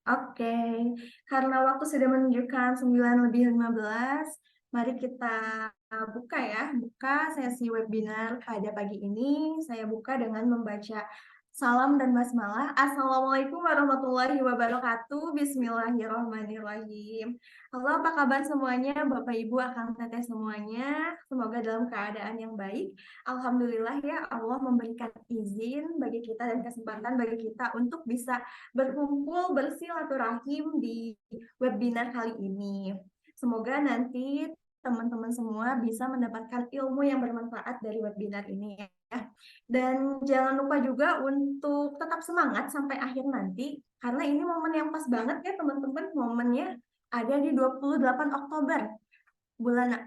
Oke, karena waktu sudah menunjukkan 9:15, mari kita buka ya, buka sesi webinar pada pagi ini. Saya buka dengan membaca salam dan basmalah. Assalamualaikum warahmatullahi wabarakatuh. Bismillahirrahmanirrahim. Halo, apa kabar semuanya? Bapak Ibu, akang teteh semuanya. Semoga dalam keadaan yang baik. Alhamdulillah ya, Allah memberikan izin bagi kita dan kesempatan bagi kita untuk bisa berkumpul bersilaturahim di webinar kali ini. Semoga nanti teman-teman semua bisa mendapatkan ilmu yang bermanfaat dari webinar ini ya. Dan jangan lupa juga untuk tetap semangat sampai akhir nanti, karena ini momen yang pas banget ya teman-teman, momennya ada di 28 Oktober.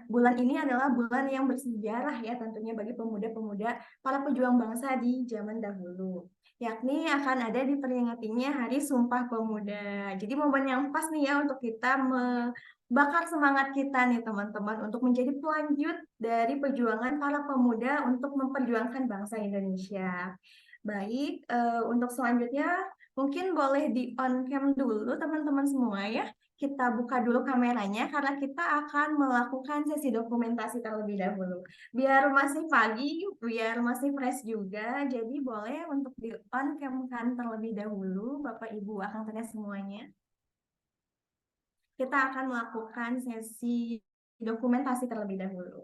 Bulan ini adalah bulan yang bersejarah ya tentunya bagi pemuda-pemuda para pejuang bangsa di zaman dahulu. Yakni akan ada diperingatinya Hari Sumpah Pemuda. Jadi momen yang pas nih ya untuk kita membakar semangat kita nih teman-teman untuk menjadi pelanjut dari perjuangan para pemuda untuk memperjuangkan bangsa Indonesia. Baik, untuk selanjutnya mungkin boleh di on cam dulu teman-teman semua ya. Kita buka dulu kameranya karena kita akan melakukan sesi dokumentasi terlebih dahulu. Biar masih pagi, biar masih fresh juga, jadi boleh untuk di on cam kan terlebih dahulu, Bapak Ibu akan tanya semuanya. Kita akan melakukan sesi dokumentasi terlebih dahulu.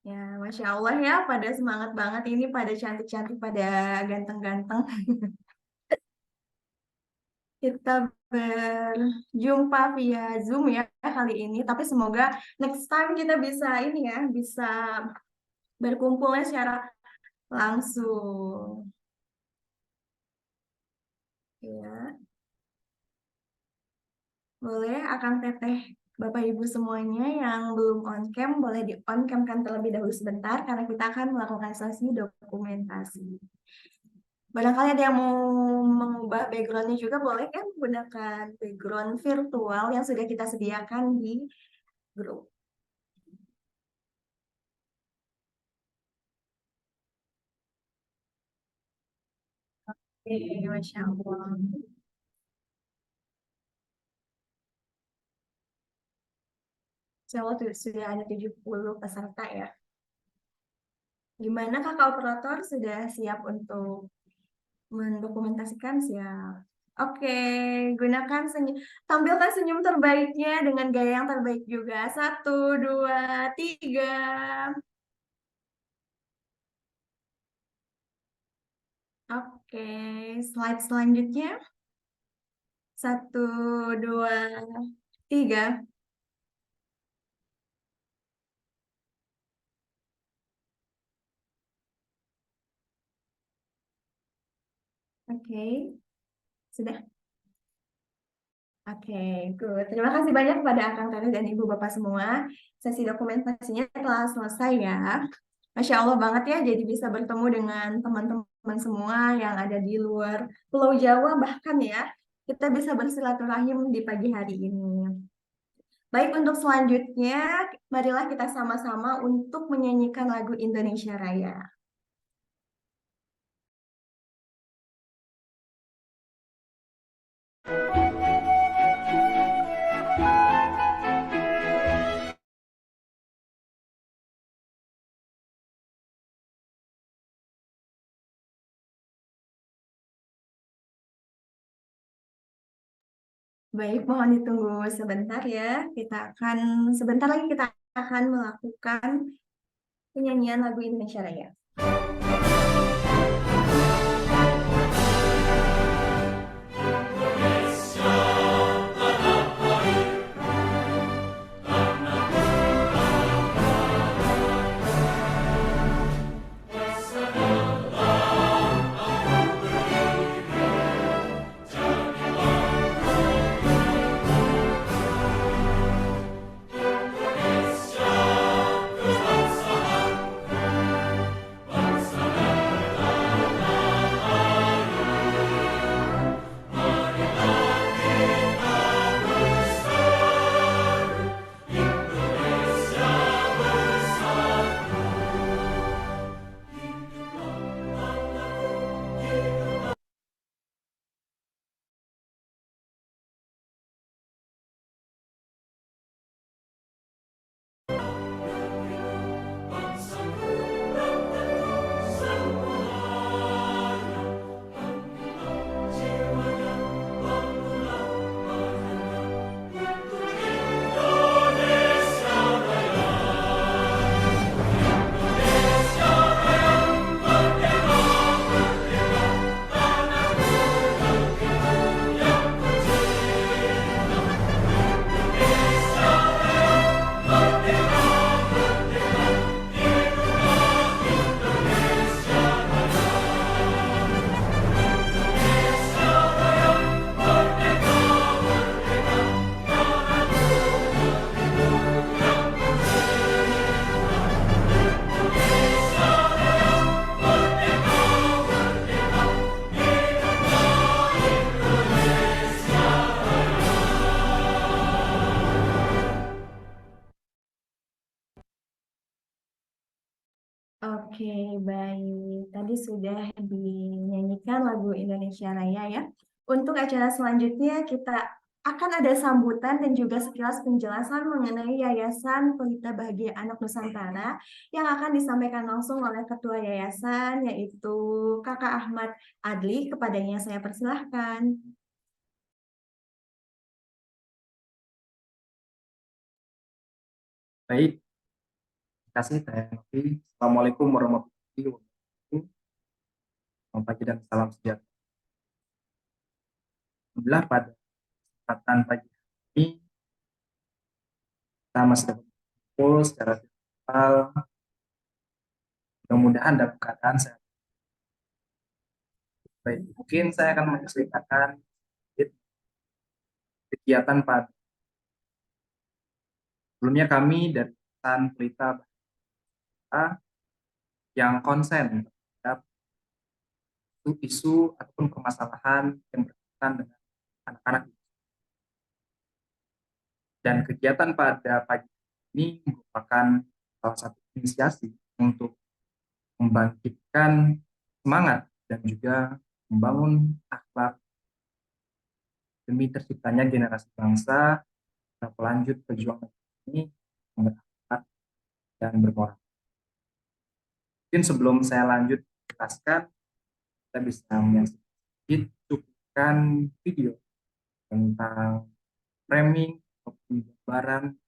Ya, Masya Allah ya, pada semangat banget ini, pada cantik-cantik, pada ganteng-ganteng. Kita berjumpa via Zoom ya kali ini, tapi semoga next time kita bisa ini ya, bisa berkumpulnya secara langsung. Ya, boleh Akang Teteh, Bapak Ibu semuanya yang belum on cam, boleh di on cam kan terlebih dahulu sebentar karena kita akan melakukan sesi dokumentasi. Barangkali ada yang mau mengubah backgroundnya juga boleh kan menggunakan background virtual yang sudah kita sediakan di grup. Oke, Masya Allah. Insya Allah sudah ada 70 peserta ya. Gimana kakak operator sudah siap untuk mendokumentasikan? Siap. Oke, gunakan senyum, tampilkan senyum terbaiknya dengan gaya yang terbaik juga. 1, 2, 3. Oke, slide selanjutnya. 1, 2, 3. Oke, sudah. Oke, good. Terima kasih banyak kepada Akang Teteh dan Ibu Bapak semua. Sesi dokumentasinya telah selesai ya. Masya Allah banget ya, jadi bisa bertemu dengan teman-teman semua yang ada di luar Pulau Jawa bahkan ya. Kita bisa bersilaturahim di pagi hari ini. Baik, untuk selanjutnya, marilah kita sama-sama untuk menyanyikan lagu Indonesia Raya. Baik, mohon ditunggu sebentar ya. Sebentar lagi kita akan melakukan penyanyian lagu Indonesia Raya. Oke, baik. Tadi sudah dinyanyikan lagu Indonesia Raya ya. Untuk acara selanjutnya kita akan ada sambutan dan juga sekilas penjelasan mengenai Yayasan Pelita Bahagia Anak Nusantara yang akan disampaikan langsung oleh Ketua Yayasan yaitu Kakak Ahmad Adli. Kepadanya saya persilahkan. Baik, terima kasih Teh Novi. Assalamualaikum warahmatullahi wabarakatuh. Selamat pagi dan salam sejahtera. Alhamdulillah pada kesempatan pagi ini kita masih dapat berkumpul secara virtual. Mudah-mudahan dalam keadaan sehat. Baik, mungkin saya akan menceritakan sedikit kegiatan pada sebelumnya kami dari Yayasan Pelita Bahagia yang konsen terhadap isu ataupun permasalahan yang berkaitan dengan anak-anak. Dan kegiatan pada pagi ini merupakan salah satu inisiasi untuk membangkitkan semangat dan juga membangun akhlak demi terciptanya generasi bangsa yang pelanjut perjuangan ini yang berakhlak dan bermoral. Mungkin sebelum saya lanjut jelaskan, kita bisa menyaksikan cuplikan video tentang framing atau gambaran.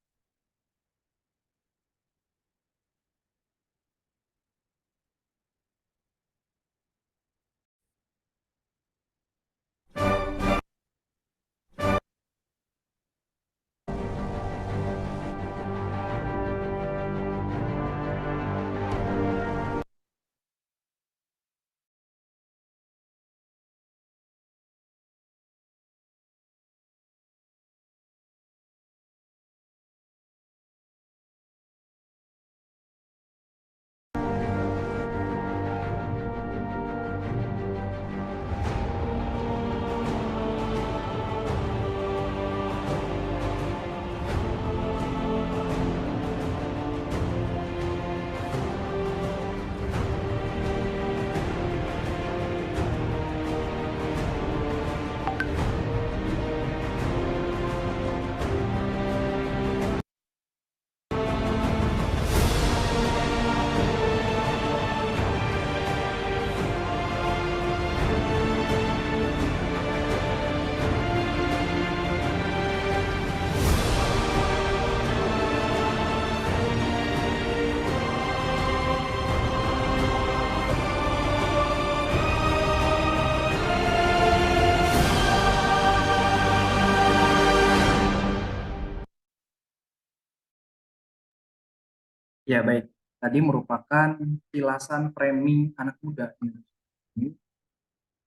Ya baik, tadi merupakan kilasan framing anak muda ini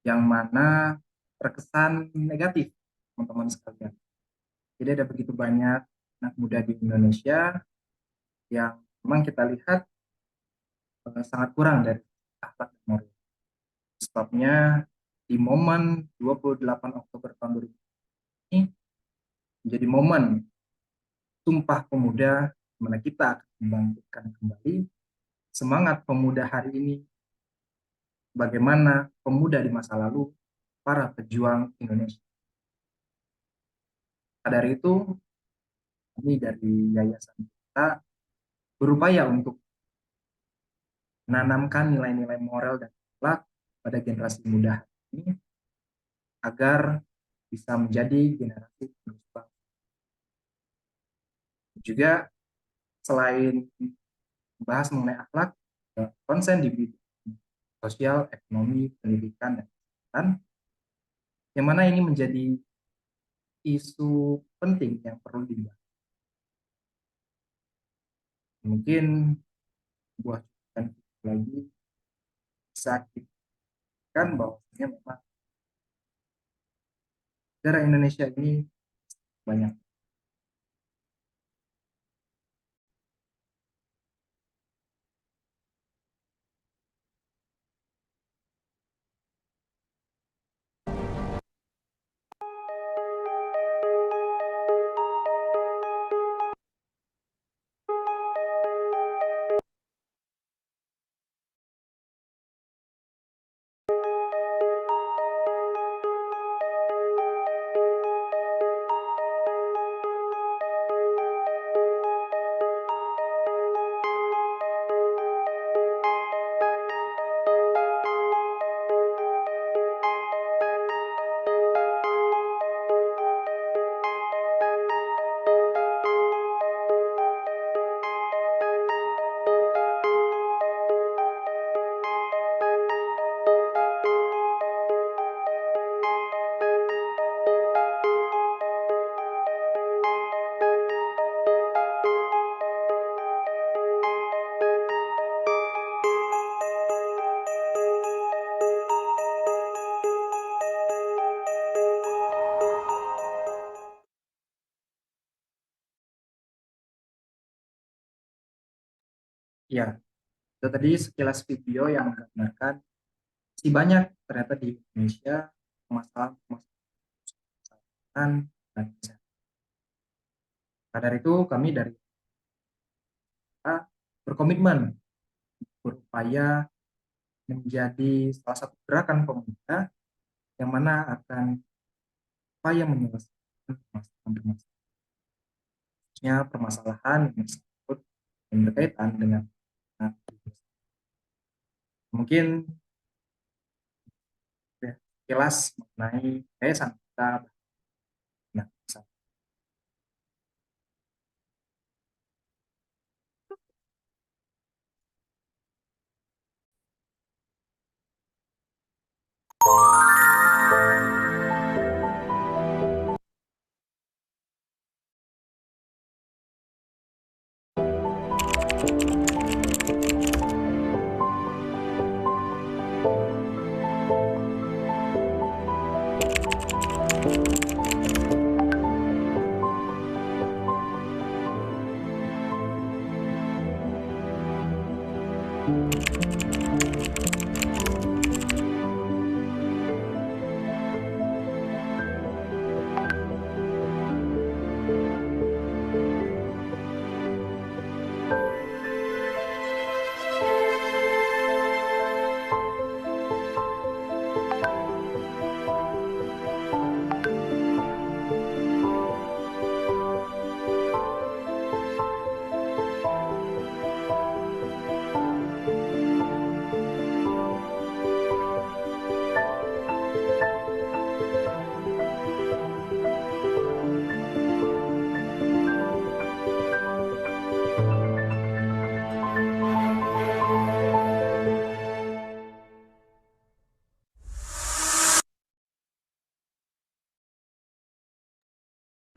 yang mana terkesan negatif, teman-teman sekalian. Jadi ada begitu banyak anak muda di Indonesia yang memang kita lihat sangat kurang dari akhlak dan moral. Sebabnya di momen 28 Oktober tahun 2000 ini menjadi momen Sumpah Pemuda, di mana kita akan membangkitkan kembali semangat pemuda hari ini, bagaimana pemuda di masa lalu, para pejuang Indonesia. Dari itu, kami dari yayasan kita berupaya untuk menanamkan nilai-nilai moral dan akhlak pada generasi muda ini agar bisa menjadi generasi penerus bangsa. Juga selain membahas mengenai akhlak, konsen di bidang sosial, ekonomi, pendidikan, dan kesehatan, yang mana ini menjadi isu penting yang perlu dibahas. Mungkin buat lagi bisa kita bahwasanya memang negara Indonesia ini banyak Ya, itu tadi sekilas video yang menggambarkan si banyak ternyata di Indonesia permasalahan dan kesehatan. Maka dari itu kami dari kita berkomitmen berupaya menjadi salah satu gerakan pemuda yang mana akan upaya menyelesaikan permasalahan yang disebut yang berkaitan dengan mungkin ya, sekilas mengenai yayasan kita. Nah,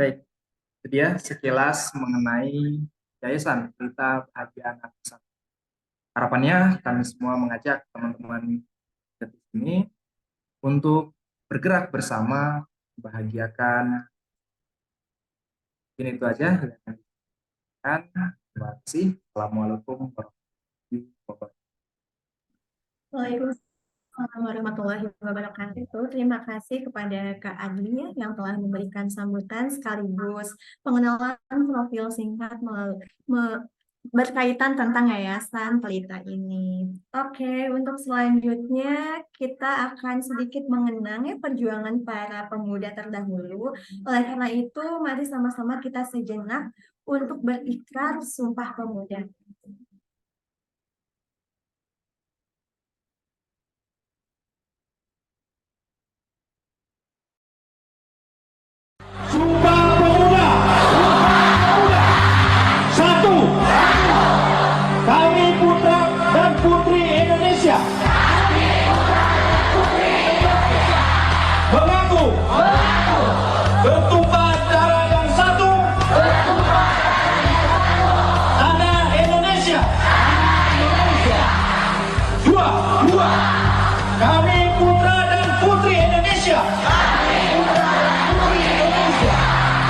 baik, itu dia sekilas mengenai Yayasan Pelita Bahagia Anak Nusantara. Harapannya kami semua mengajak teman-teman di sini untuk bergerak bersama membahagiakan. Mungkin itu aja yang akan. Terima kasih. Assalamualaikum warahmatullahi wabarakatuh. Waalaikumsalam warahmatullahi wabarakatuh. Terima kasih kepada Kak Adi yang telah memberikan sambutan sekaligus pengenalan profil singkat berkaitan tentang Yayasan Pelita ini. Oke, untuk selanjutnya kita akan sedikit mengenang ya perjuangan para pemuda terdahulu. Oleh karena itu, mari sama-sama kita sejenak untuk berikrar Sumpah Pemuda. Sumpah Pemuda. Satu. Kami putra dan putri Indonesia. Mengaku. Bertumpah darah yang satu. Tanah Indonesia. Dua. Kami putra dan putri Indonesia.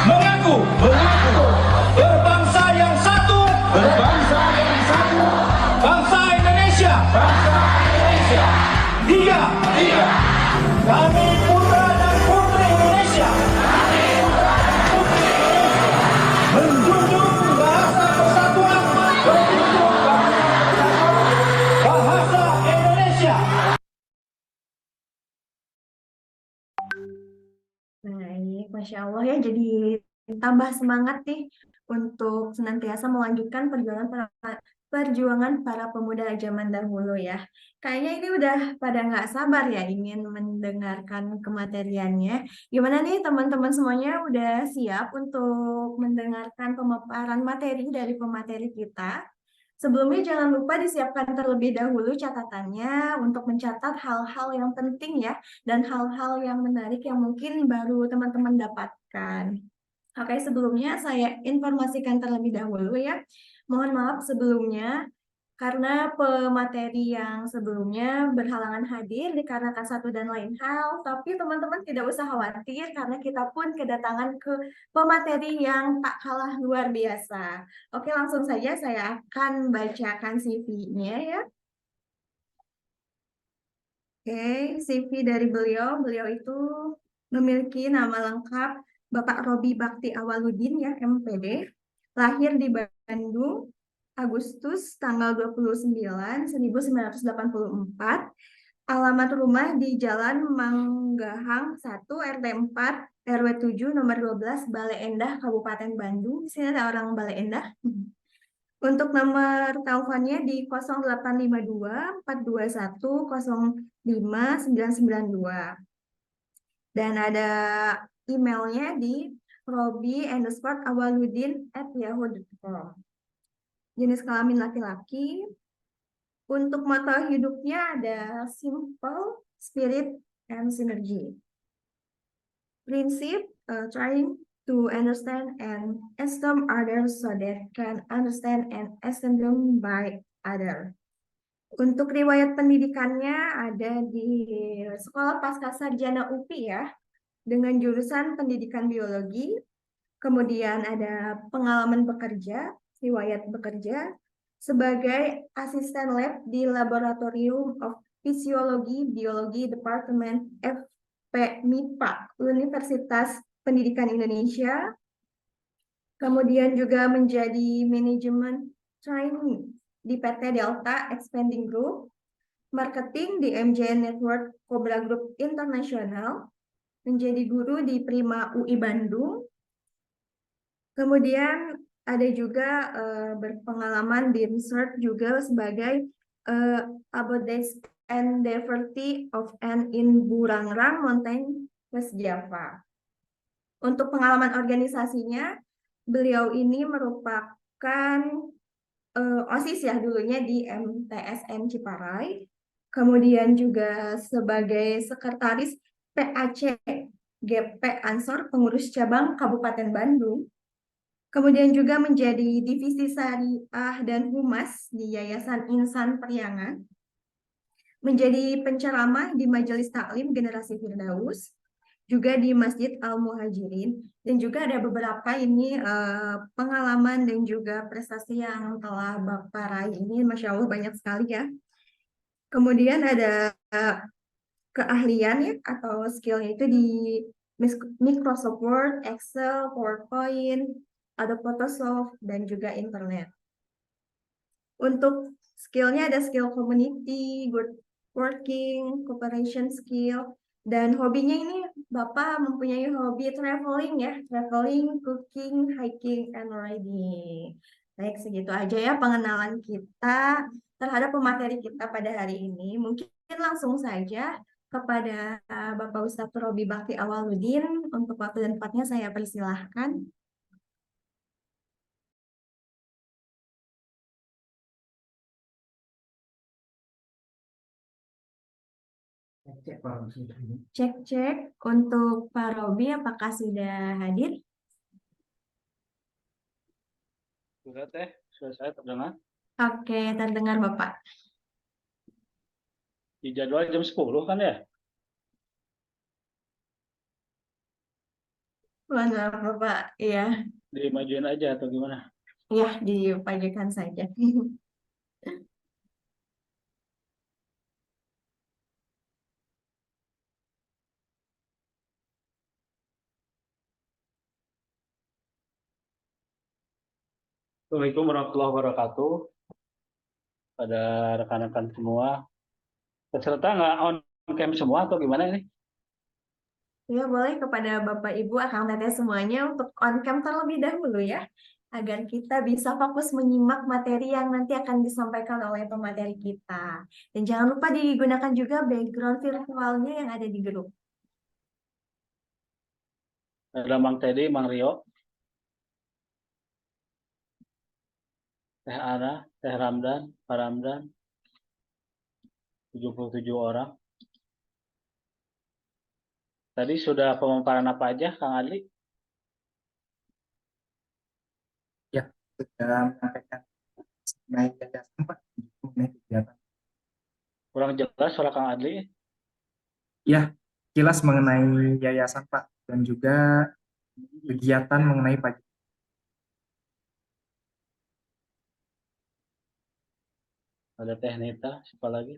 Mengaku berbangsa yang satu, bangsa Indonesia. Tiga. Kami putra dan putri Indonesia menjunjung bahasa persatuan, bahasa Indonesia. Baik, Masya Allah ya, jadi tambah semangat nih untuk senantiasa melanjutkan perjuangan para pemuda zaman dahulu ya. Kayaknya ini udah pada nggak sabar ya ingin mendengarkan kemateriannya. Gimana nih teman-teman semuanya udah siap untuk mendengarkan pemaparan materi dari pemateri kita? Sebelumnya jangan lupa disiapkan terlebih dahulu catatannya untuk mencatat hal-hal yang penting ya dan hal-hal yang menarik yang mungkin baru teman-teman dapatkan. Oke, sebelumnya saya informasikan terlebih dahulu ya. Mohon maaf sebelumnya Karena pemateri yang sebelumnya berhalangan hadir dikarenakan satu dan lain hal, tapi teman-teman tidak usah khawatir karena kita pun kedatangan ke pemateri yang tak kalah luar biasa. Oke, langsung saja saya akan bacakan CV-nya ya. Oke, CV dari beliau. Beliau itu memiliki nama lengkap Bapak Robi Bakti Awaludin ya, MPD. Lahir di Bandung, Agustus tanggal 29 1984. Alamat rumah di Jalan Manggahang 1 RT 4 RW 7 nomor 12 Bale Endah Kabupaten Bandung. Di sini ada orang Bale Endah. Untuk nomor teleponnya di 0852 421 05992. Dan ada emailnya di robi_awaludin@yahoo.com. Jenis kelamin laki-laki. Untuk moto hidupnya ada simple, spirit, and synergy. Prinsip, trying to understand and esteem others so that can understand and esteem them by other. Untuk riwayat pendidikannya ada di Sekolah Pascasarjana UPI ya, dengan jurusan Pendidikan Biologi. Kemudian ada pengalaman bekerja, riwayat bekerja sebagai asisten lab di Laboratorium of Physiology Biologi Departemen FP MIPA Universitas Pendidikan Indonesia. Kemudian juga menjadi manajemen training di PT Delta Expanding Group, marketing di MJN Network Cobra Group International, menjadi guru di Prima UI Bandung. Kemudian ada juga berpengalaman di research juga sebagai about the and diversity of an in Burangrang Mountain, West Java. Untuk pengalaman organisasinya, beliau ini merupakan OSIS ya dulunya di MTSN Ciparai, kemudian juga sebagai sekretaris PAC GP Ansor pengurus cabang Kabupaten Bandung. Kemudian juga menjadi divisi syariah dan humas di Yayasan Insan Priangan, menjadi penceramah di Majelis Taklim Generasi Firdaus, juga di Masjid Al-Muhajirin, dan juga ada beberapa ini pengalaman dan juga prestasi yang telah Bapak raih ini, Masya Allah banyak sekali ya. Kemudian ada keahlian ya, atau skillnya itu di Microsoft Word, Excel, PowerPoint, ada Photoshop, dan juga internet. Untuk skillnya ada skill community, good working, cooperation skill, dan hobinya ini Bapak mempunyai hobi traveling ya, traveling, cooking, hiking, and riding. Baik, segitu aja ya pengenalan kita terhadap pemateri kita pada hari ini. Mungkin langsung saja kepada Bapak Ustadz Robi Bakti Awaludin. Untuk waktu dan tempatnya saya persilahkan. Cek untuk Pak Robi, apakah sudah hadir? Sudah teh, sudah saya terdengar. Oke, terdengar Bapak. Di jadwal jam 10 kan ya? Mana Bapak? Iya, Dimajuin aja atau gimana? iya dipajukan saja. Assalamualaikum warahmatullahi wabarakatuh. Pada rekan-rekan semua. Peserta nggak on cam semua atau gimana ini? Ya, boleh kepada Bapak Ibu akan teteh semuanya untuk on cam terlebih dahulu ya, agar kita bisa fokus menyimak materi yang nanti akan disampaikan oleh pemateri kita. Dan jangan lupa digunakan juga background virtualnya yang ada di grup. Ada Mang Teddy, Mang Rio, Teh Ana, Teh Ramdan, Pak Ramdan, 77 orang. Tadi sudah pemaparan apa aja, Kang Adli? Ya, sudah menyampaikan mengenai yayasan Pak, mengenai kegiatan. Kurang jelas suara Kang Adli. Ya, kilas mengenai yayasan Pak dan juga kegiatan mengenai pagi. Ada Teh Nita, siapa lagi?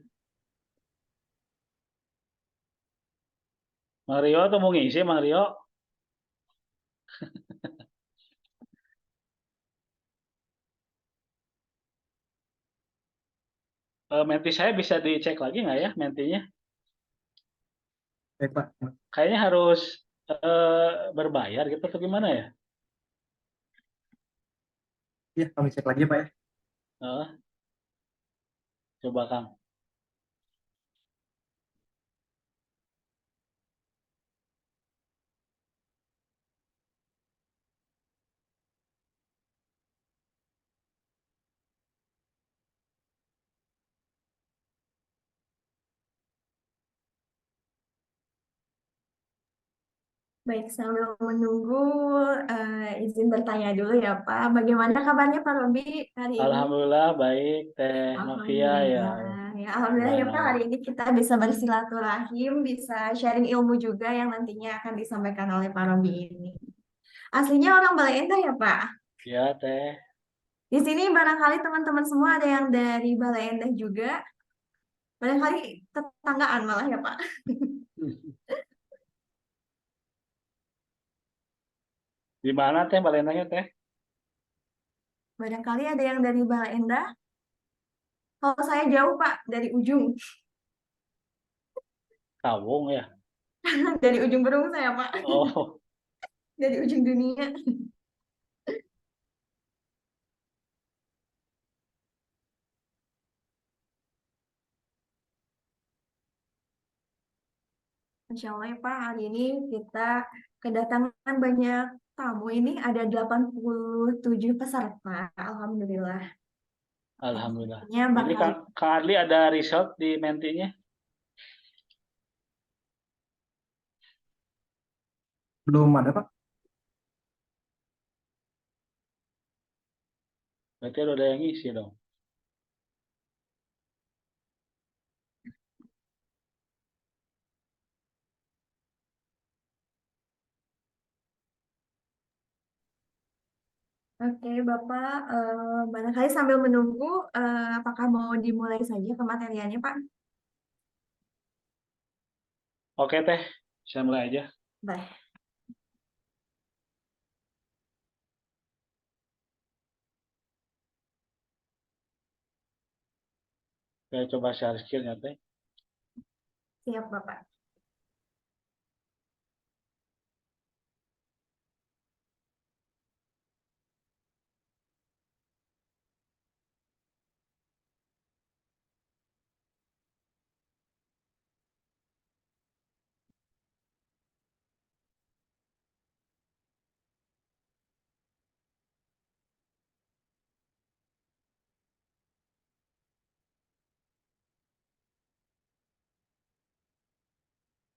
Mang Rio tuh mau ngisi, Mang Rio. Menti saya bisa dicek lagi nggak ya mentinya? Baik Pak, Kayaknya harus berbayar gitu atau gimana ya? ya kami cek lagi Pak ya. Eh, coba Kang. Baik, sambil menunggu izin bertanya dulu ya Pak. Bagaimana kabarnya Pak Robi hari ini? Alhamdulillah baik Teh Novia ya. Alhamdulillah. Ya, alhamdulillah ya Gimana? Pak, hari ini kita bisa bersilaturahim, bisa sharing ilmu juga yang nantinya akan disampaikan oleh Pak Robi ini. Aslinya orang Bale Endah ya Pak. Ya Teh. Di sini barangkali teman-teman semua ada yang dari Bale Endah juga. Barangkali tetanggaan malah ya Pak. Di mana Teh Balenanya Teh? Barangkali ada yang dari Bale Endah. Kalau saya jauh Pak, dari ujung. Kawung ya. Dari ujung Berung saya Pak. Oh, Dari ujung dunia. Insya Allah ya Pak, hari ini kita kedatangan banyak tamu ini ada 87 peserta. Alhamdulillah. alhamdulillah. Pastinya Ini bakal Kang Adli ada result di mentinya? Belum ada Pak. Berarti udah ada yang ngisi dong. Oke Bapak, barangkali sambil menunggu, apakah mau dimulai saja ke materialnya Pak? Oke Teh, saya mulai aja. Baik. Saya coba share screen ya Teh. Siap Bapak.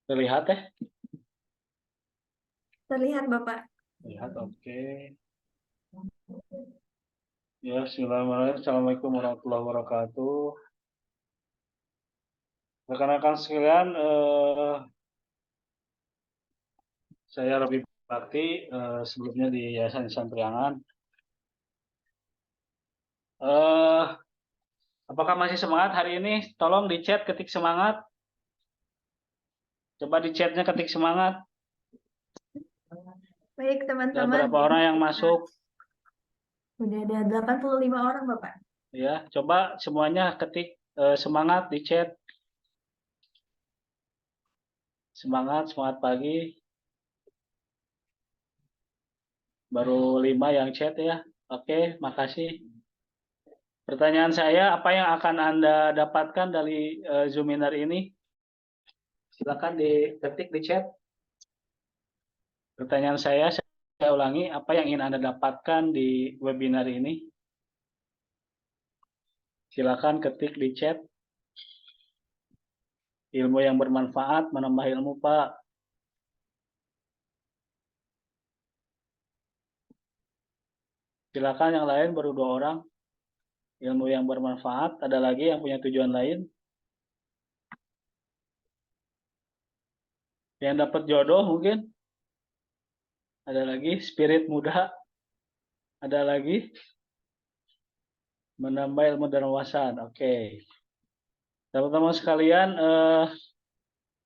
Terlihat Teh? Terlihat Bapak. Lihat, oke. Ya, bismillahirrahmanirrahim. Assalamualaikum warahmatullahi wabarakatuh. Rekan-rekan sekalian, saya Robi Bakti, sebelumnya di Yayasan Insan Priangan. Eh, apakah masih semangat hari ini? Tolong di chat ketik semangat. Coba di chatnya ketik semangat. Baik Ada teman-teman, berapa orang yang masuk? udah ada 85 orang Bapak. Ya, coba semuanya ketik semangat di chat. Semangat, semangat pagi. Baru 5 yang chat ya. Oke, makasih. Pertanyaan saya, apa yang akan Anda dapatkan dari Zoominar ini? Silakan diketik di chat. Pertanyaan saya ulangi, apa yang ingin Anda dapatkan di webinar ini? Silakan ketik di chat. Ilmu yang bermanfaat, menambah ilmu, Pak. Silakan yang lain, baru 2 orang. ilmu yang bermanfaat. Ada lagi yang punya tujuan lain? Yang dapat jodoh mungkin? Ada lagi spirit muda? Ada lagi menambah ilmu dan wawasan. Oke. Teman-teman sekalian,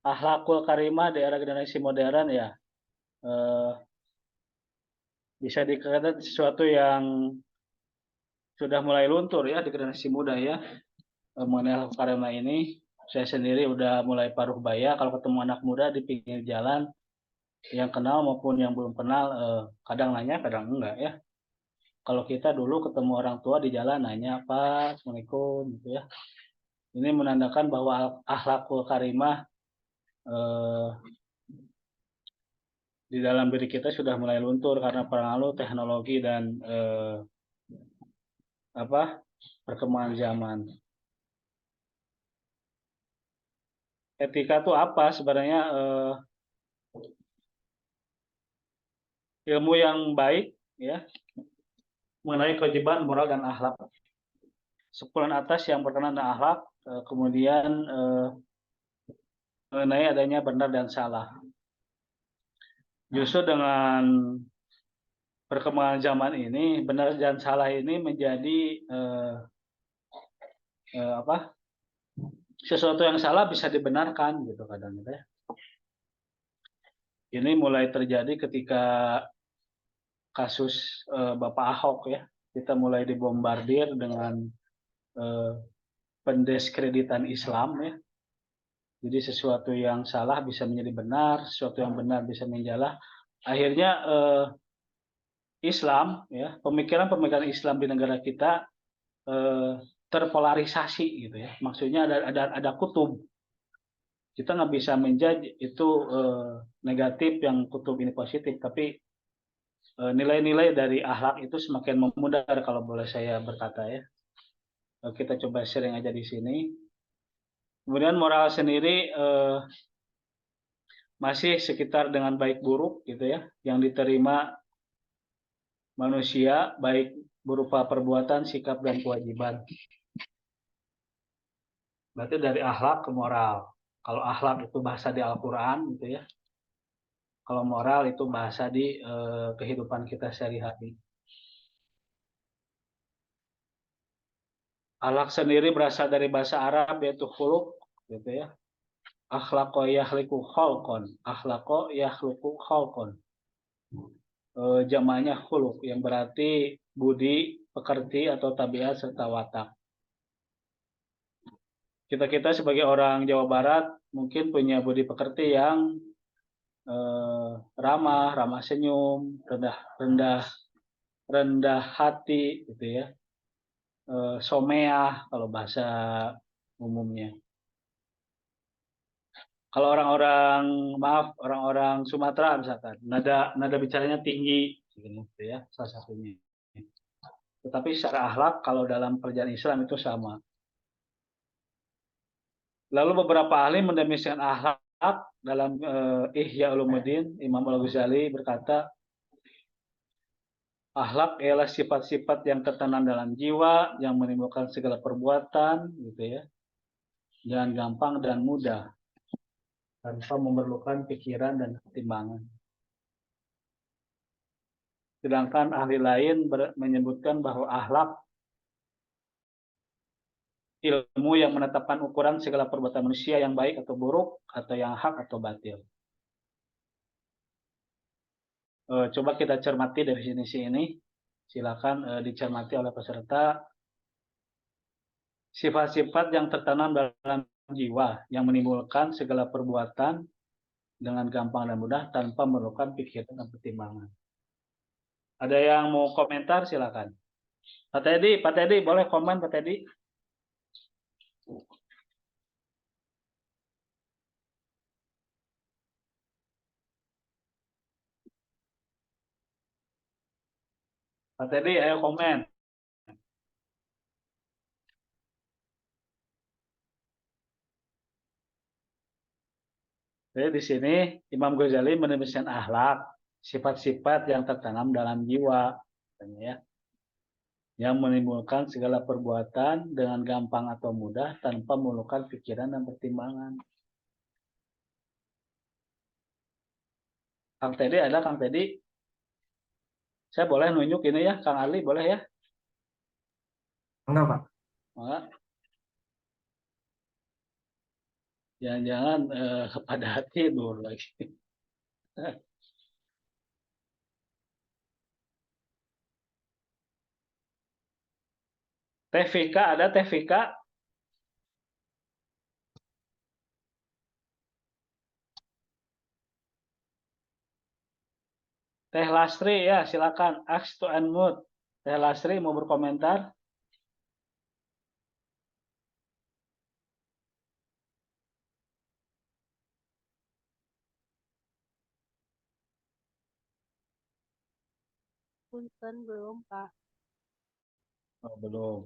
akhlakul karimah di era generasi modern ya, bisa dikatakan sesuatu yang sudah mulai luntur ya di generasi muda ya. Mengenai akhlakul karimah ini, saya sendiri udah mulai paruh baya kalau ketemu anak muda di pinggir jalan, yang kenal maupun yang belum kenal, kadang nanya, kadang enggak ya. Kalau kita dulu ketemu orang tua di jalan nanya, Pak, Assalamualaikum gitu ya. Ini menandakan bahwa akhlakul karimah di dalam diri kita sudah mulai luntur karena pengaruh teknologi dan perkembangan zaman. Etika itu apa sebenarnya? Ilmu yang baik ya mengenai kewajiban moral dan akhlak. Sepulan atas yang berkenaan dengan akhlak, kemudian mengenai adanya benar dan salah. Justru dengan perkembangan zaman ini, benar dan salah ini menjadi sesuatu yang salah bisa dibenarkan gitu kadang gitu ya. Ini mulai terjadi ketika kasus Bapak Ahok ya. Kita mulai dibombardir dengan pendeskreditan Islam ya. Jadi sesuatu yang salah bisa menjadi benar, sesuatu yang benar bisa menjadi salah. Akhirnya Islam ya, pemikiran-pemikiran Islam di negara kita terpolarisasi gitu ya. Maksudnya ada kutub. Kita nggak bisa menjudge itu negatif, yang kutub ini positif, tapi nilai-nilai dari akhlak itu semakin memudar kalau boleh saya berkata ya. Kita coba sharing aja di sini. Kemudian moral sendiri masih sekitar dengan baik buruk gitu ya, yang diterima manusia baik berupa perbuatan, sikap dan kewajiban. Berarti dari akhlak ke moral. Kalau akhlak itu bahasa di Al-Qur'an gitu ya. Kalau moral itu bahasa di kehidupan kita sehari-hari. Akhlak sendiri berasal dari bahasa Arab yaitu khuluq gitu ya. Akhlaqo yakhliqu khalqon. Akhlaqo yakhluqu khalqon. Jamaknya khuluq yang berarti budi, pekerti atau tabiat serta watak. Kita sebagai orang Jawa Barat mungkin punya budi pekerti yang ramah senyum, rendah hati gitu ya. Someah kalau bahasa umumnya. Kalau orang-orang Sumatera misalkan, nada bicaranya tinggi gitu ya, salah satunya. Tetapi secara akhlak kalau dalam perjalanan Islam itu sama. Lalu beberapa ahli mendefinisikan akhlak dalam Ihya Ulumuddin, Imam Al-Ghazali berkata, akhlak ialah sifat-sifat yang tertanam dalam jiwa, yang menimbulkan segala perbuatan, gitu ya, dengan gampang dan mudah, tanpa memerlukan pikiran dan pertimbangan. Sedangkan ahli lain menyebutkan bahwa akhlak ilmu yang menetapkan ukuran segala perbuatan manusia yang baik atau buruk, atau yang hak atau batil. Coba kita cermati definisi ini. Silakan dicermati oleh peserta. Sifat-sifat yang tertanam dalam jiwa yang menimbulkan segala perbuatan dengan gampang dan mudah tanpa memerlukan pikiran dan pertimbangan. Ada yang mau komentar silakan. Pak Teddy boleh komen Pak Teddy? Pak Teddy ayo komen. Jadi di sini Imam Ghazali menuliskan akhlak, sifat-sifat yang tertanam dalam jiwa, ya. yang menimbulkan segala perbuatan dengan gampang atau mudah tanpa memerlukan pikiran dan pertimbangan. Kang Teddy ada, Kang Teddy? Saya boleh nunjuk ini ya, Kang Ali boleh ya? Enggak, Pak. Enggak. Jangan-jangan pada tidur lagi. Teh Vika ada, Teh Vika? Teh Lastri ya, silakan. Ask to unmute. Teh Lastri mau berkomentar? Punten belum, Pak. Oh, belum.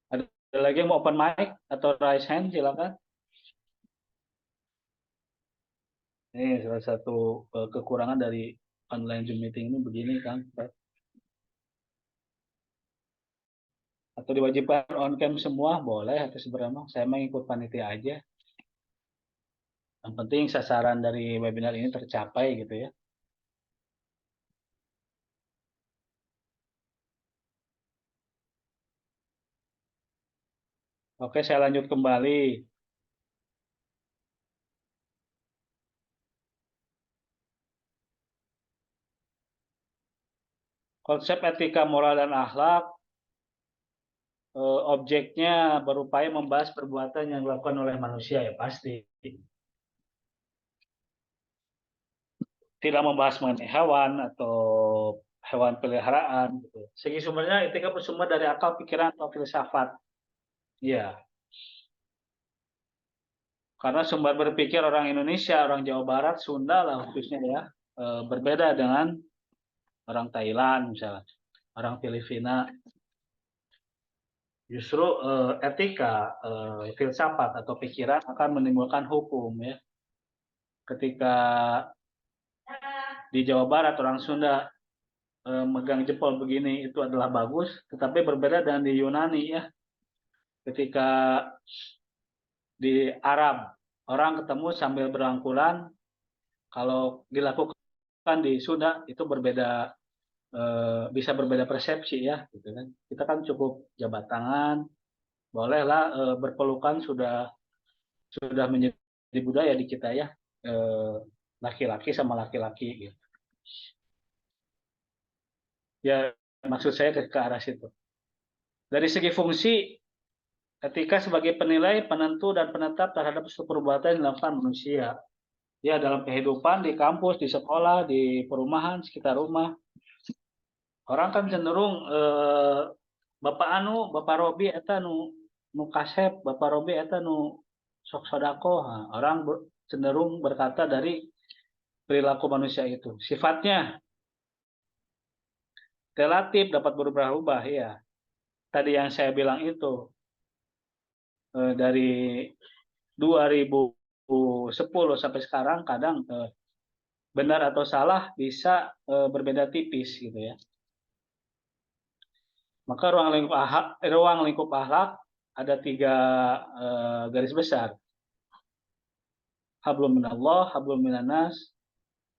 Ada lagi yang mau open mic atau raise hand, silakan. Ini salah satu kekurangan dari online Zoom meeting ini begini, Kang. Atau diwajibkan on cam semua, boleh atau sebenarnya saya mengikut panitia aja. Yang penting sasaran dari webinar ini tercapai gitu ya. Oke, saya lanjut kembali. Konsep etika moral dan akhlak, objeknya berupaya membahas perbuatan yang dilakukan oleh manusia ya pasti. Tidak membahas mengenai hewan atau hewan peliharaan. Gitu. Segi sumbernya etika bersumber dari akal, pikiran, atau filsafat. Ya, karena sumber berpikir orang Indonesia, orang Jawa Barat, Sunda lah khususnya ya, berbeda dengan orang Thailand misalnya, orang Filipina. Justru etika, filsafat atau pikiran akan menimbulkan hukum ya. Ketika di Jawa Barat orang Sunda megang jempol begini itu adalah bagus, tetapi berbeda dengan di Yunani ya. Ketika di Arab orang ketemu sambil berangkulan, kalau dilakukan di Sunda itu berbeda, bisa berbeda persepsi ya, gitu kan. Kita kan cukup jabat tangan, bolehlah berpelukan sudah menjadi budaya di kita ya, laki-laki sama laki-laki gitu. Ya maksud saya ke arah situ. Dari segi fungsi, etika sebagai penilai, penentu, dan penetap terhadap suatu perbuatan yang dilakukan manusia. Ya dalam kehidupan, di kampus, di sekolah, di perumahan, sekitar rumah. Orang kan cenderung, Bapak anu, Bapak Robi, eta nu kasep, Bapak Robi, eta nu sok sodako. Nah, orang cenderung berkata dari perilaku manusia itu. Sifatnya relatif dapat berubah-ubah ya. Tadi yang saya bilang itu, dari 2010 sampai sekarang kadang benar atau salah bisa berbeda tipis gitu ya. Maka ruang lingkup akhlak ada 3 garis besar. Hablum minallah, hablum minannas,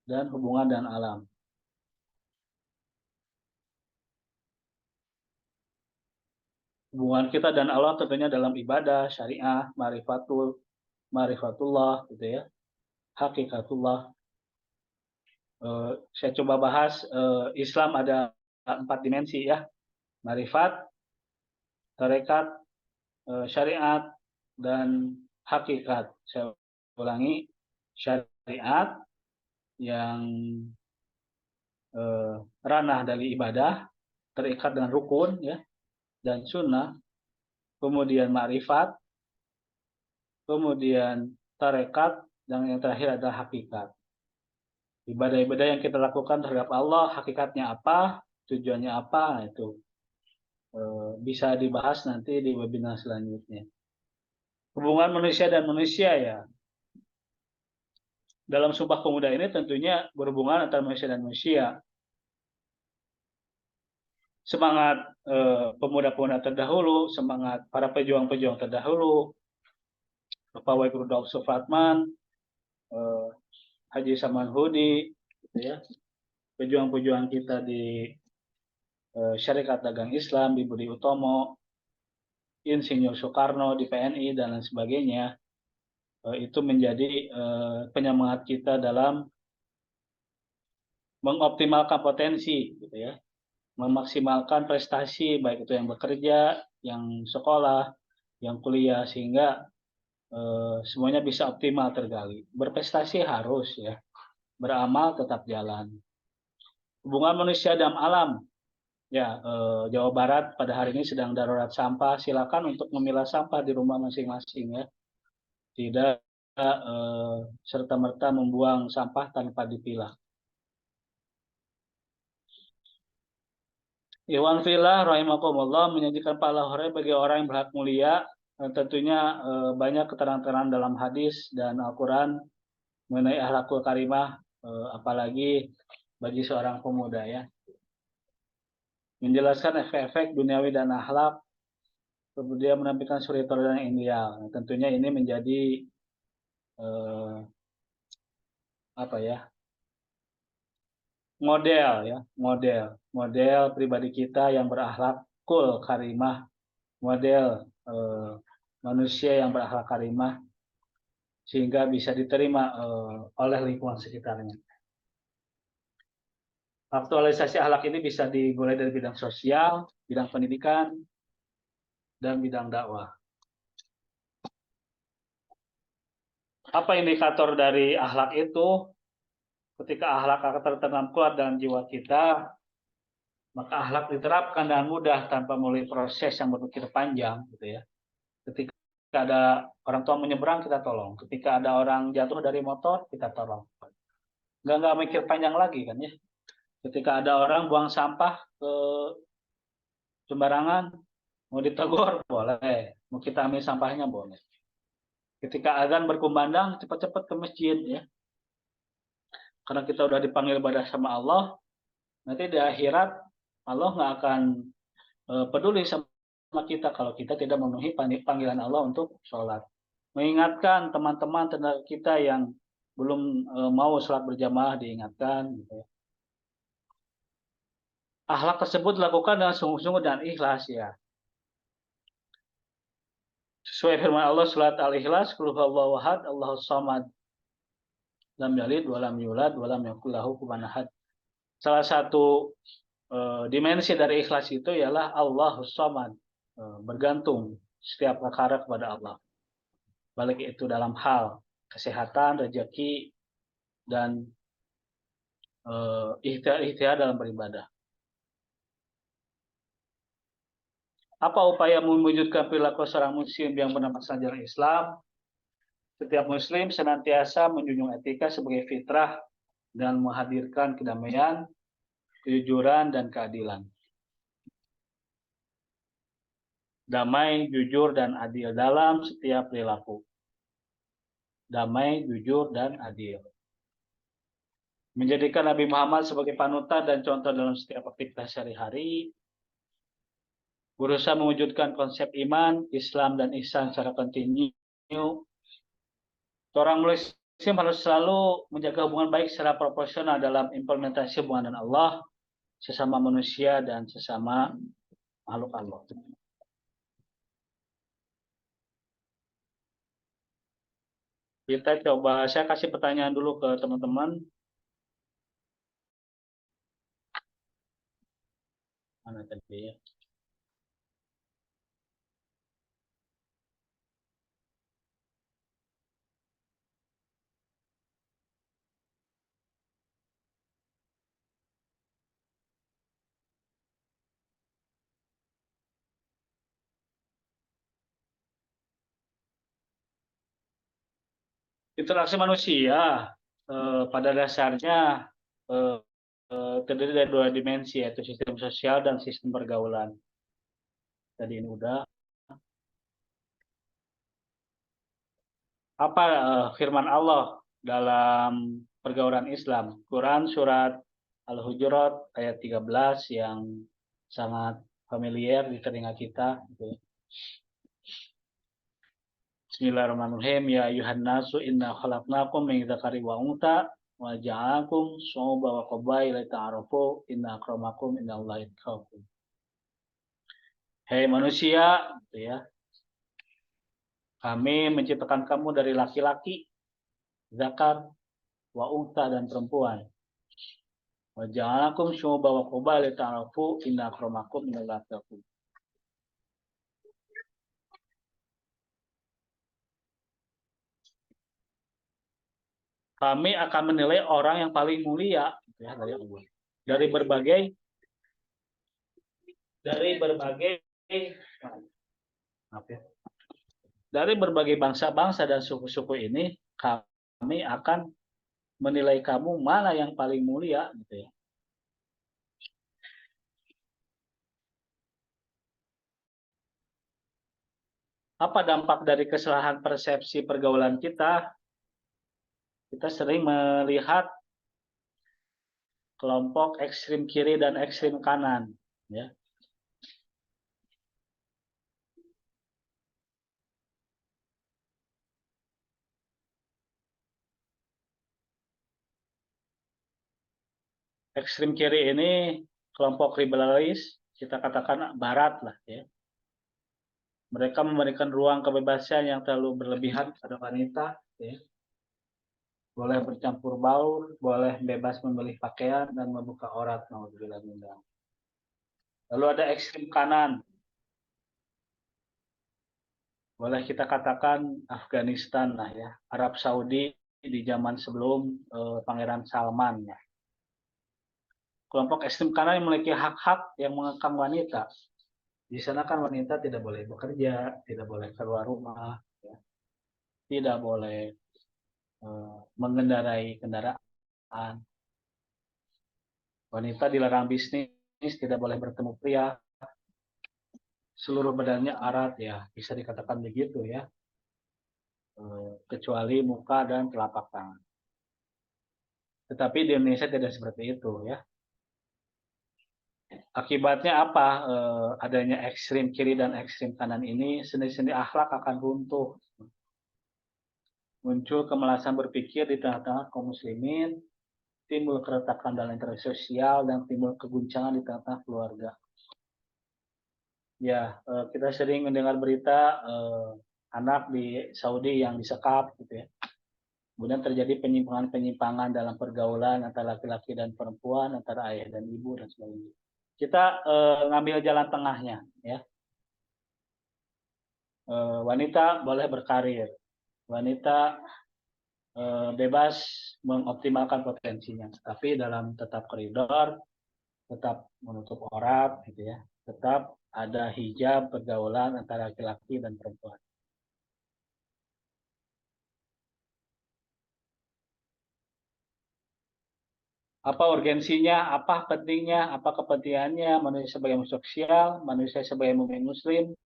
dan hubungan dan alam. Hubungan kita dan Allah tentunya dalam ibadah, syariah, marifatullah gitu ya. Hakikatullah. Saya coba bahas Islam ada 4 dimensi ya. Marifat, tarekat, syariat, dan hakikat. Saya ulangi, syariat yang ranah dari ibadah, terikat dengan rukun ya, dan sunnah, kemudian ma'rifat, kemudian tarekat, dan yang terakhir adalah hakikat. Ibadah-ibadah yang kita lakukan terhadap Allah, hakikatnya apa, tujuannya apa, itu bisa dibahas nanti di webinar selanjutnya. Hubungan manusia dan manusia ya. Dalam Sumpah Pemuda ini tentunya berhubungan antara manusia dan manusia. semangat pemuda-pemuda terdahulu, semangat para pejuang-pejuang terdahulu, Bapak Wai Rudolf Supratman, Haji Saman Hudi, gitu ya, pejuang-pejuang kita di Syarikat Dagang Islam, di Budi Utomo, Insinyur Soekarno di PNI dan lain sebagainya, itu menjadi penyemangat kita dalam mengoptimalkan potensi, gitu ya, memaksimalkan prestasi baik itu yang bekerja, yang sekolah, yang kuliah, sehingga semuanya bisa optimal tergali. Berprestasi harus ya, beramal tetap jalan. Hubungan manusia dan alam. Ya, Jawa Barat pada hari ini sedang darurat sampah. Silakan untuk memilah sampah di rumah masing-masing ya. Tidak serta-merta membuang sampah tanpa dipilah. Iwan Filah rahimakumullah menyajikan pahala hore bagi orang yang berhak mulia. Tentunya banyak keterangan dalam hadis dan Al-Quran mengenai akhlakul karimah, apalagi bagi seorang pemuda ya. Menjelaskan efek-efek duniawi dan akhlak, kemudian menampilkan suri teladan yang ideal. Nah, tentunya ini menjadi model pribadi kita yang berakhlakul karimah, model manusia yang berakhlak karimah, sehingga bisa diterima oleh lingkungan sekitarnya. Aktualisasi akhlak ini bisa dimulai dari bidang sosial, bidang pendidikan, dan bidang dakwah. Apa indikator dari akhlak itu? Ketika akhlak akan tertanam kuat dalam jiwa kita, maka akhlak diterapkan dengan mudah tanpa melalui proses yang berpikir panjang, gitu ya. Ketika ada orang tua menyeberang, kita tolong. Ketika ada orang jatuh dari motor, kita tolong. Nggak mikir panjang lagi kan ya. Ketika ada orang buang sampah ke sembarangan, mau ditegur boleh, mau kita ambil sampahnya boleh. Ketika azan berkumandang, cepat-cepat ke masjid ya. Karena kita udah dipanggil ibadah sama Allah, nanti di akhirat Allah nggak akan peduli sama kita kalau kita tidak memenuhi panggilan Allah untuk sholat. Mengingatkan teman-teman tenaga kita yang belum mau sholat berjamaah, diingatkan. Gitu ya. Akhlak tersebut dilakukan dengan sungguh-sungguh dan ikhlas ya. Sesuai firman Allah surat Al-Ikhlas, Qul huwallahu ahad, Allahus samad, lam yalid wa lam yulad wa lam yakul lahu kufuwan ahad. Salah satu dimensi dari ikhlas itu ialah Allahus samad, bergantung setiap perkara kepada Allah. Baik itu dalam hal kesehatan, rezeki, dan ikhtiar dalam beribadah. Apa upaya mewujudkan perilaku seorang muslim yang bernama ajaran Islam? Setiap muslim senantiasa menjunjung etika sebagai fitrah dan menghadirkan kedamaian, kejujuran, dan keadilan. Damai, jujur, dan adil dalam setiap perilaku. Damai, jujur, dan adil. Menjadikan Nabi Muhammad sebagai panutan dan contoh dalam setiap aktivitas sehari-hari. Berusaha mewujudkan konsep iman, Islam, dan ihsan secara kontinu. Seorang muslim harus selalu menjaga hubungan baik secara proporsional dalam implementasi hubungan dengan Allah, sesama manusia, dan sesama makhluk Allah. Kita coba, saya kasih pertanyaan dulu ke teman-teman. Mana tadi ya? Interaksi manusia pada dasarnya terdiri dari dua dimensi, yaitu sistem sosial dan sistem pergaulan. Tadi ini udah. Apa firman Allah dalam pergaulan Islam? Quran surat Al-Hujurat ayat 13 yang sangat familiar di telinga kita. Gitu. Bismillahirrahmanirrahim. Ya ayuhan nasu inna khalaqnakum min dzakari wa unta wa ja'alakum syu'uban wa qabaila ta'arafu inna akramakum indallahi atqakum. Hei manusia, gitu ya. Kami menciptakan kamu dari laki-laki, zakar, wa unta dan perempuan. Wa ja'alakum syu'uban wa qabaila ta'arafu inna akramakum indallahi atqakum. Kami akan menilai orang yang paling mulia gitu ya, dari Allah. Dari berbagai bangsa-bangsa dan suku-suku ini kami akan menilai kamu mana yang paling mulia gitu ya. Apa dampak dari kesalahan persepsi pergaulan kita? Kita sering melihat kelompok ekstrim kiri dan ekstrim kanan ya. Ekstrim kiri ini kelompok liberalis, kita katakan barat lah ya. Mereka memberikan ruang kebebasan yang terlalu berlebihan pada wanita ya. Boleh bercampur baur, boleh bebas memilih pakaian dan membuka aurat. Lalu ada ekstrim kanan. Boleh kita katakan Afghanistan lah ya, Arab Saudi di zaman sebelum Pangeran Salman ya. Kelompok ekstrem kanan yang memiliki hak-hak yang mengekang wanita. Di sana kan wanita tidak boleh bekerja, tidak boleh keluar rumah, ya. Tidak boleh mengendarai kendaraan. Wanita dilarang bisnis, tidak boleh bertemu pria. Seluruh badannya arat ya, bisa dikatakan begitu ya. Kecuali muka dan telapak tangan. Tetapi di Indonesia tidak seperti itu ya. Akibatnya apa? Adanya ekstrim kiri dan ekstrim kanan ini, seni-seni akhlak akan runtuh. Muncul kemalasan berpikir di tengah-tengah kaum muslimin, timbul keretakan dalam interaksi sosial, dan timbul keguncangan di tengah-tengah keluarga. Ya, kita sering mendengar berita anak di Saudi yang disekap, gitu ya. Kemudian terjadi penyimpangan-penyimpangan dalam pergaulan antara laki-laki dan perempuan, antara ayah dan ibu dan sebagainya. Kita ngambil jalan tengahnya, ya. Wanita boleh berkarir, wanita bebas mengoptimalkan potensinya, tapi dalam tetap koridor, tetap menutup aurat, gitu ya, tetap ada hijab pergaulan antara laki-laki dan perempuan. Apa urgensinya, apa pentingnya, apa kepentingannya manusia sebagai makhluk sosial, manusia sebagai mukmin muslim.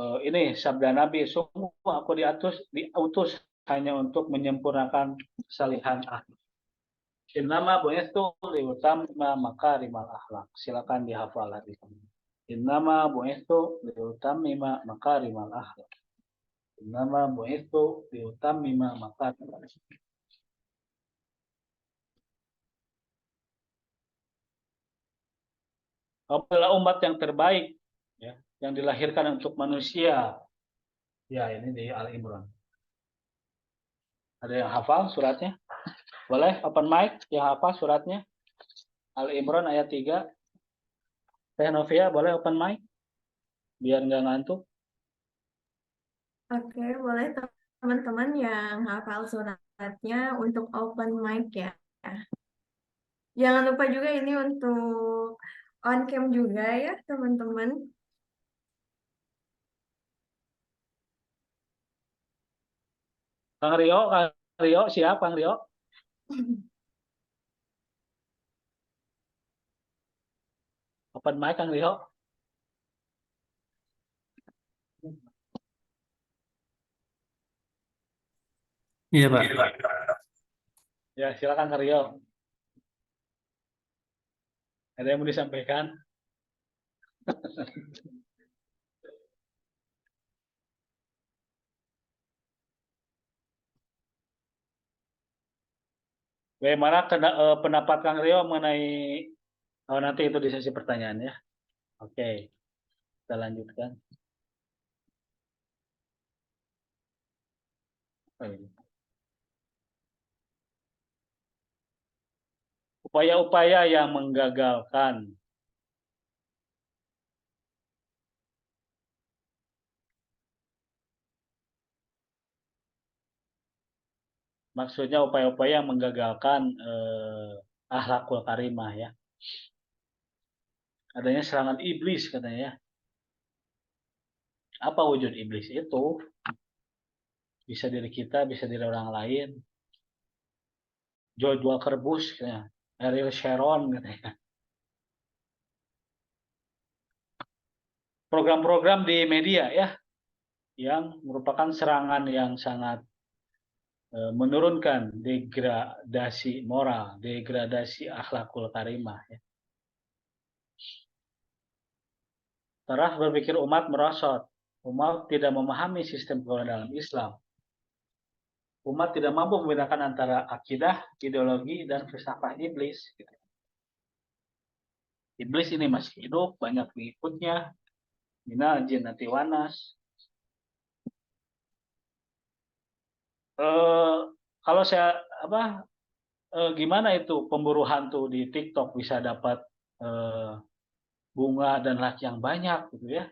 Ini sabda Nabi, semua aku diutus hanya untuk menyempurnakan kesalihan akhlak. Innama bu'itsu liutamma makarimal akhlak. Silakan dihafal hadis ini. Innama bu'itsu liutamma makarimal akhlak. Innama bu'itsu liutamma makarimal akhlak. Adalah umat yang terbaik, ya, yang dilahirkan untuk manusia. Ya, ini di Al-Imran. Ada yang hafal suratnya? Boleh open mic yang hafal suratnya? Al-Imran ayat 3. Teh Novia, boleh open mic? Biar nggak ngantuk. Oke, boleh teman-teman yang hafal suratnya untuk open mic ya. Jangan lupa juga ini untuk on cam juga ya teman-teman. Kang Rio, siap Kang Rio? Open mic Kang Rio. Iya, Pak. Ya, silakan Kang Rio. Ada yang mau disampaikan? Bagaimana pendapat Kang Rio mengenai nanti itu di sesi pertanyaan ya. Oke, kita lanjutkan. Upaya-upaya yang menggagalkan. Maksudnya upaya-upaya yang menggagalkan akhlakul karimah ya. Adanya serangan iblis katanya ya. Apa wujud iblis itu? Bisa diri kita, bisa diri orang lain. George Walker Bush katanya. Ariel Sharon katanya. Program-program di media ya, yang merupakan serangan yang sangat menurunkan degradasi moral, degradasi akhlakul karimah. Ya. Taraf berpikir umat merosot. Umat tidak memahami sistem pergaulan dalam Islam. Umat tidak mampu membedakan antara akidah, ideologi, dan filsafat iblis. Iblis ini masih hidup, banyak pengikutnya. Minal jinnati wanas. Kalau saya gimana itu pemburu hantu di TikTok bisa dapat bunga dan like yang banyak gitu ya?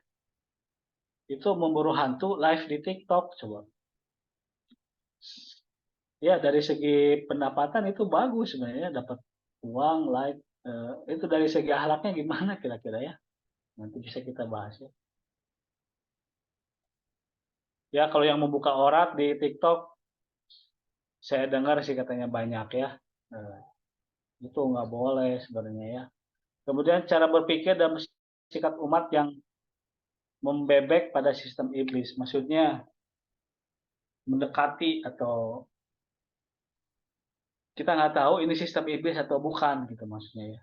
Itu memburu hantu live di TikTok coba. Ya dari segi pendapatan itu bagus sebenarnya, dapat uang like. Itu dari segi akhlaknya gimana kira-kira ya? Nanti bisa kita bahas ya. Ya kalau yang membuka orat di TikTok, saya dengar sih katanya banyak ya. Itu nggak boleh sebenarnya ya. Kemudian cara berpikir dan sikap umat yang membebek pada sistem iblis, maksudnya mendekati atau kita nggak tahu ini sistem iblis atau bukan gitu maksudnya ya.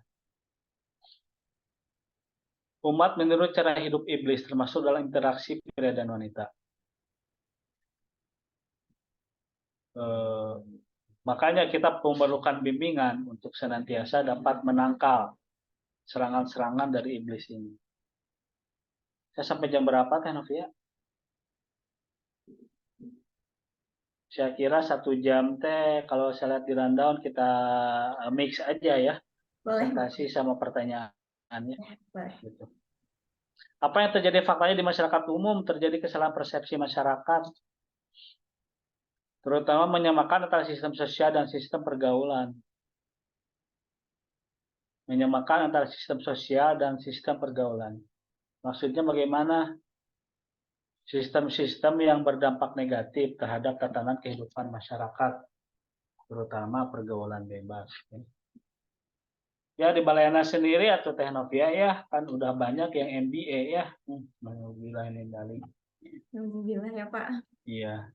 Umat menurut cara hidup iblis termasuk dalam interaksi pria dan wanita. Makanya kita memerlukan bimbingan untuk senantiasa dapat menangkal serangan-serangan dari iblis ini. Saya sampai jam berapa Teh Novia? Saya kira 1 jam Teh, kalau saya lihat di rundown kita mix aja ya. Boleh. Presentasi sama pertanyaannya. Boleh. Gitu. Apa yang terjadi faktanya di masyarakat umum? Terjadi kesalahan persepsi masyarakat. Terutama menyamakan antara sistem sosial dan sistem pergaulan. Menyamakan antara sistem sosial dan sistem pergaulan. Maksudnya bagaimana? Sistem-sistem yang berdampak negatif terhadap tatanan kehidupan masyarakat, terutama pergaulan bebas. Ya di Balayana sendiri atau Teh Novia ya kan udah banyak yang MBA ya. Alhamdulillah Ya Pak. Iya,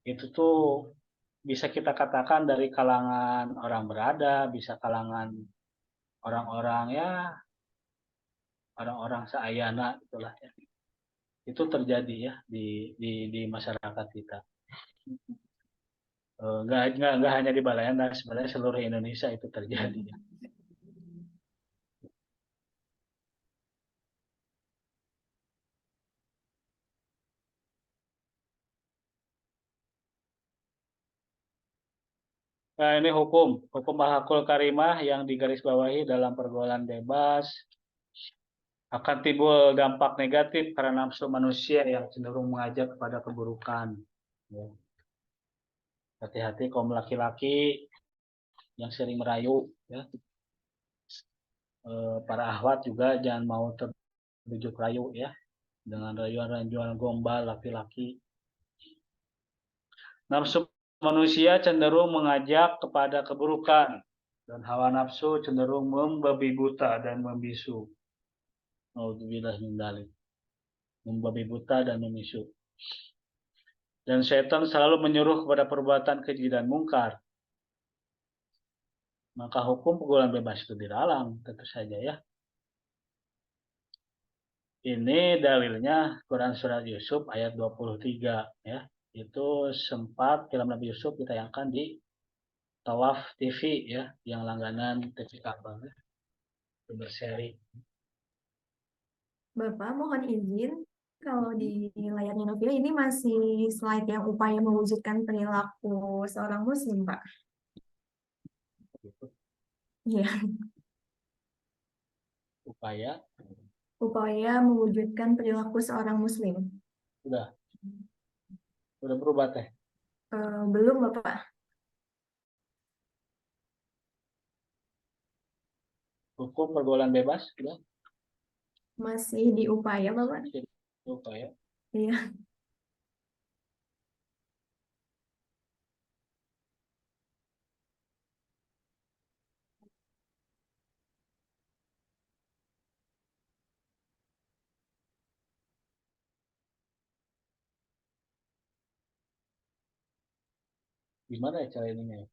itu tuh bisa kita katakan dari kalangan orang berada, bisa kalangan orang-orang ya, orang-orang seayana itulah ya. Itu terjadi ya di masyarakat kita. Nggak hanya di Balayana, sebenarnya seluruh Indonesia itu terjadi. Ya. Nah ini hukum akhlakul karimah yang digarisbawahi dalam pergaulan bebas akan timbul dampak negatif karena nafsu manusia yang cenderung mengajak kepada keburukan. Ya. Hati-hati kaum laki-laki yang sering merayu, ya. Para akhwat juga jangan mau terbujuk rayu ya dengan rayuan-rayuan gombal laki-laki. Nafsu manusia cenderung mengajak kepada keburukan dan hawa nafsu cenderung membabi buta dan membisu. Nauzubillah min dzalik. Membabi buta dan membisu. Dan setan selalu menyuruh kepada perbuatan keji dan mungkar. Maka hukum pergaulan bebas itu dilarang, tentu saja ya. Ini dalilnya Quran Surat Yusuf ayat 23 ya. Itu sempat film Nabi Yusuf ditayangkan di Tawaf TV ya, yang langganan TV kabel ya, berseri. Bapak mohon izin, kalau di layarnya Novia ini masih slide yang upaya mewujudkan perilaku seorang Muslim, Pak. Iya, Upaya mewujudkan perilaku seorang Muslim. udah berubah teh. Belum, Bapak. Hukum pergaulan bebas udah Masih di upaya, Bapak. upaya. Iya. Gimana ya cara ininya ya?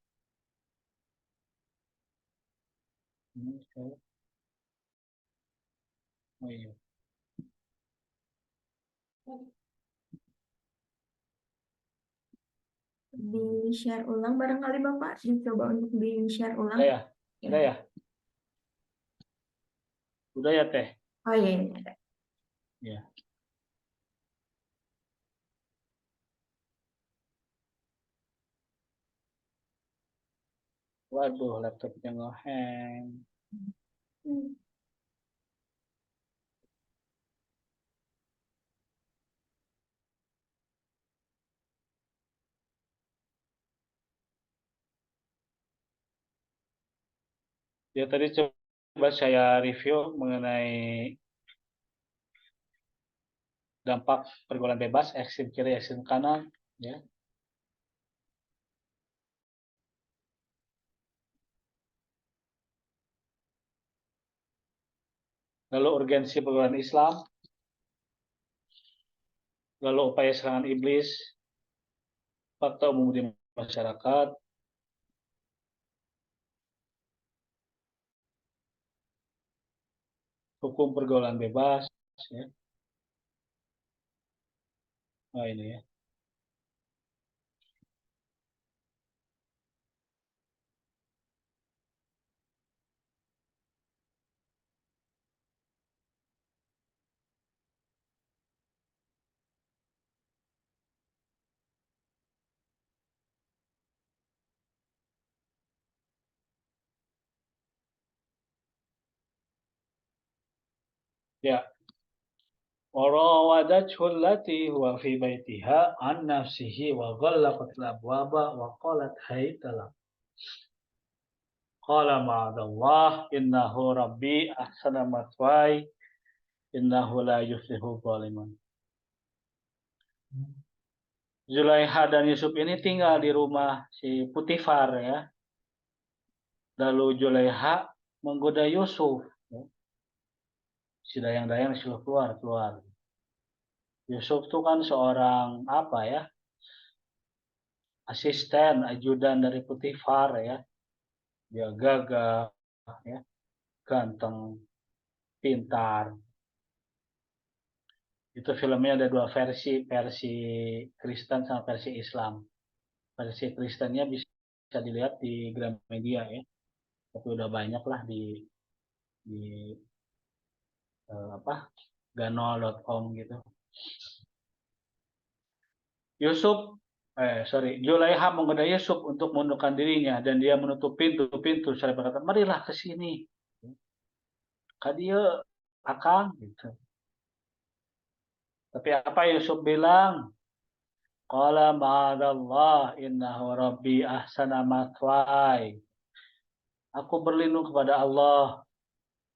Oh iya. Di-share ulang barangkali Bapak. Dicoba untuk di-share ulang. Udah ya? Udah ya? Udah ya teh? Oh iya, iya, ada. Ya. Waduh, laptopnya nge-hang. Ya tadi coba saya review mengenai dampak pergaulan bebas, ekstrem kiri, ekstrem kanan, ya. Lalu urgensi pergaulan Islam, lalu upaya serangan iblis, fakta umum di masyarakat, hukum pergaulan bebas, ya. Nah ini ya. Ya. وراودته التي هو في بيتها عن نفسه وغلقت الأبواب وقالت هيت لك قال معاذ الله إنه ربي أحسن مثواي إنه لا يفلح الظالمون. Zulaiha dan Yusuf ini tinggal di rumah si Putifar ya. Lalu Zulaiha menggoda Yusuf. Ya. Si dayang-dayang disuruh keluar. Yusuf itu kan seorang apa ya? Asisten, ajudan dari Putifar ya. Dia gagah, ya, ganteng, pintar. Itu filmnya ada dua versi Kristen sama versi Islam. Versi Kristennya bisa dilihat di Gramedia ya. Tapi udah banyak lah di ganol.com gitu. Zulaiha menggoda Yusuf untuk mengundurkan dirinya dan dia menutup pintu sambil berkata, marilah ke sini. Kadia akang gitu. Tapi apa Yusuf bilang? Qala ma'adallah innahu rabbi ahsana mathwai. Aku berlindung kepada Allah.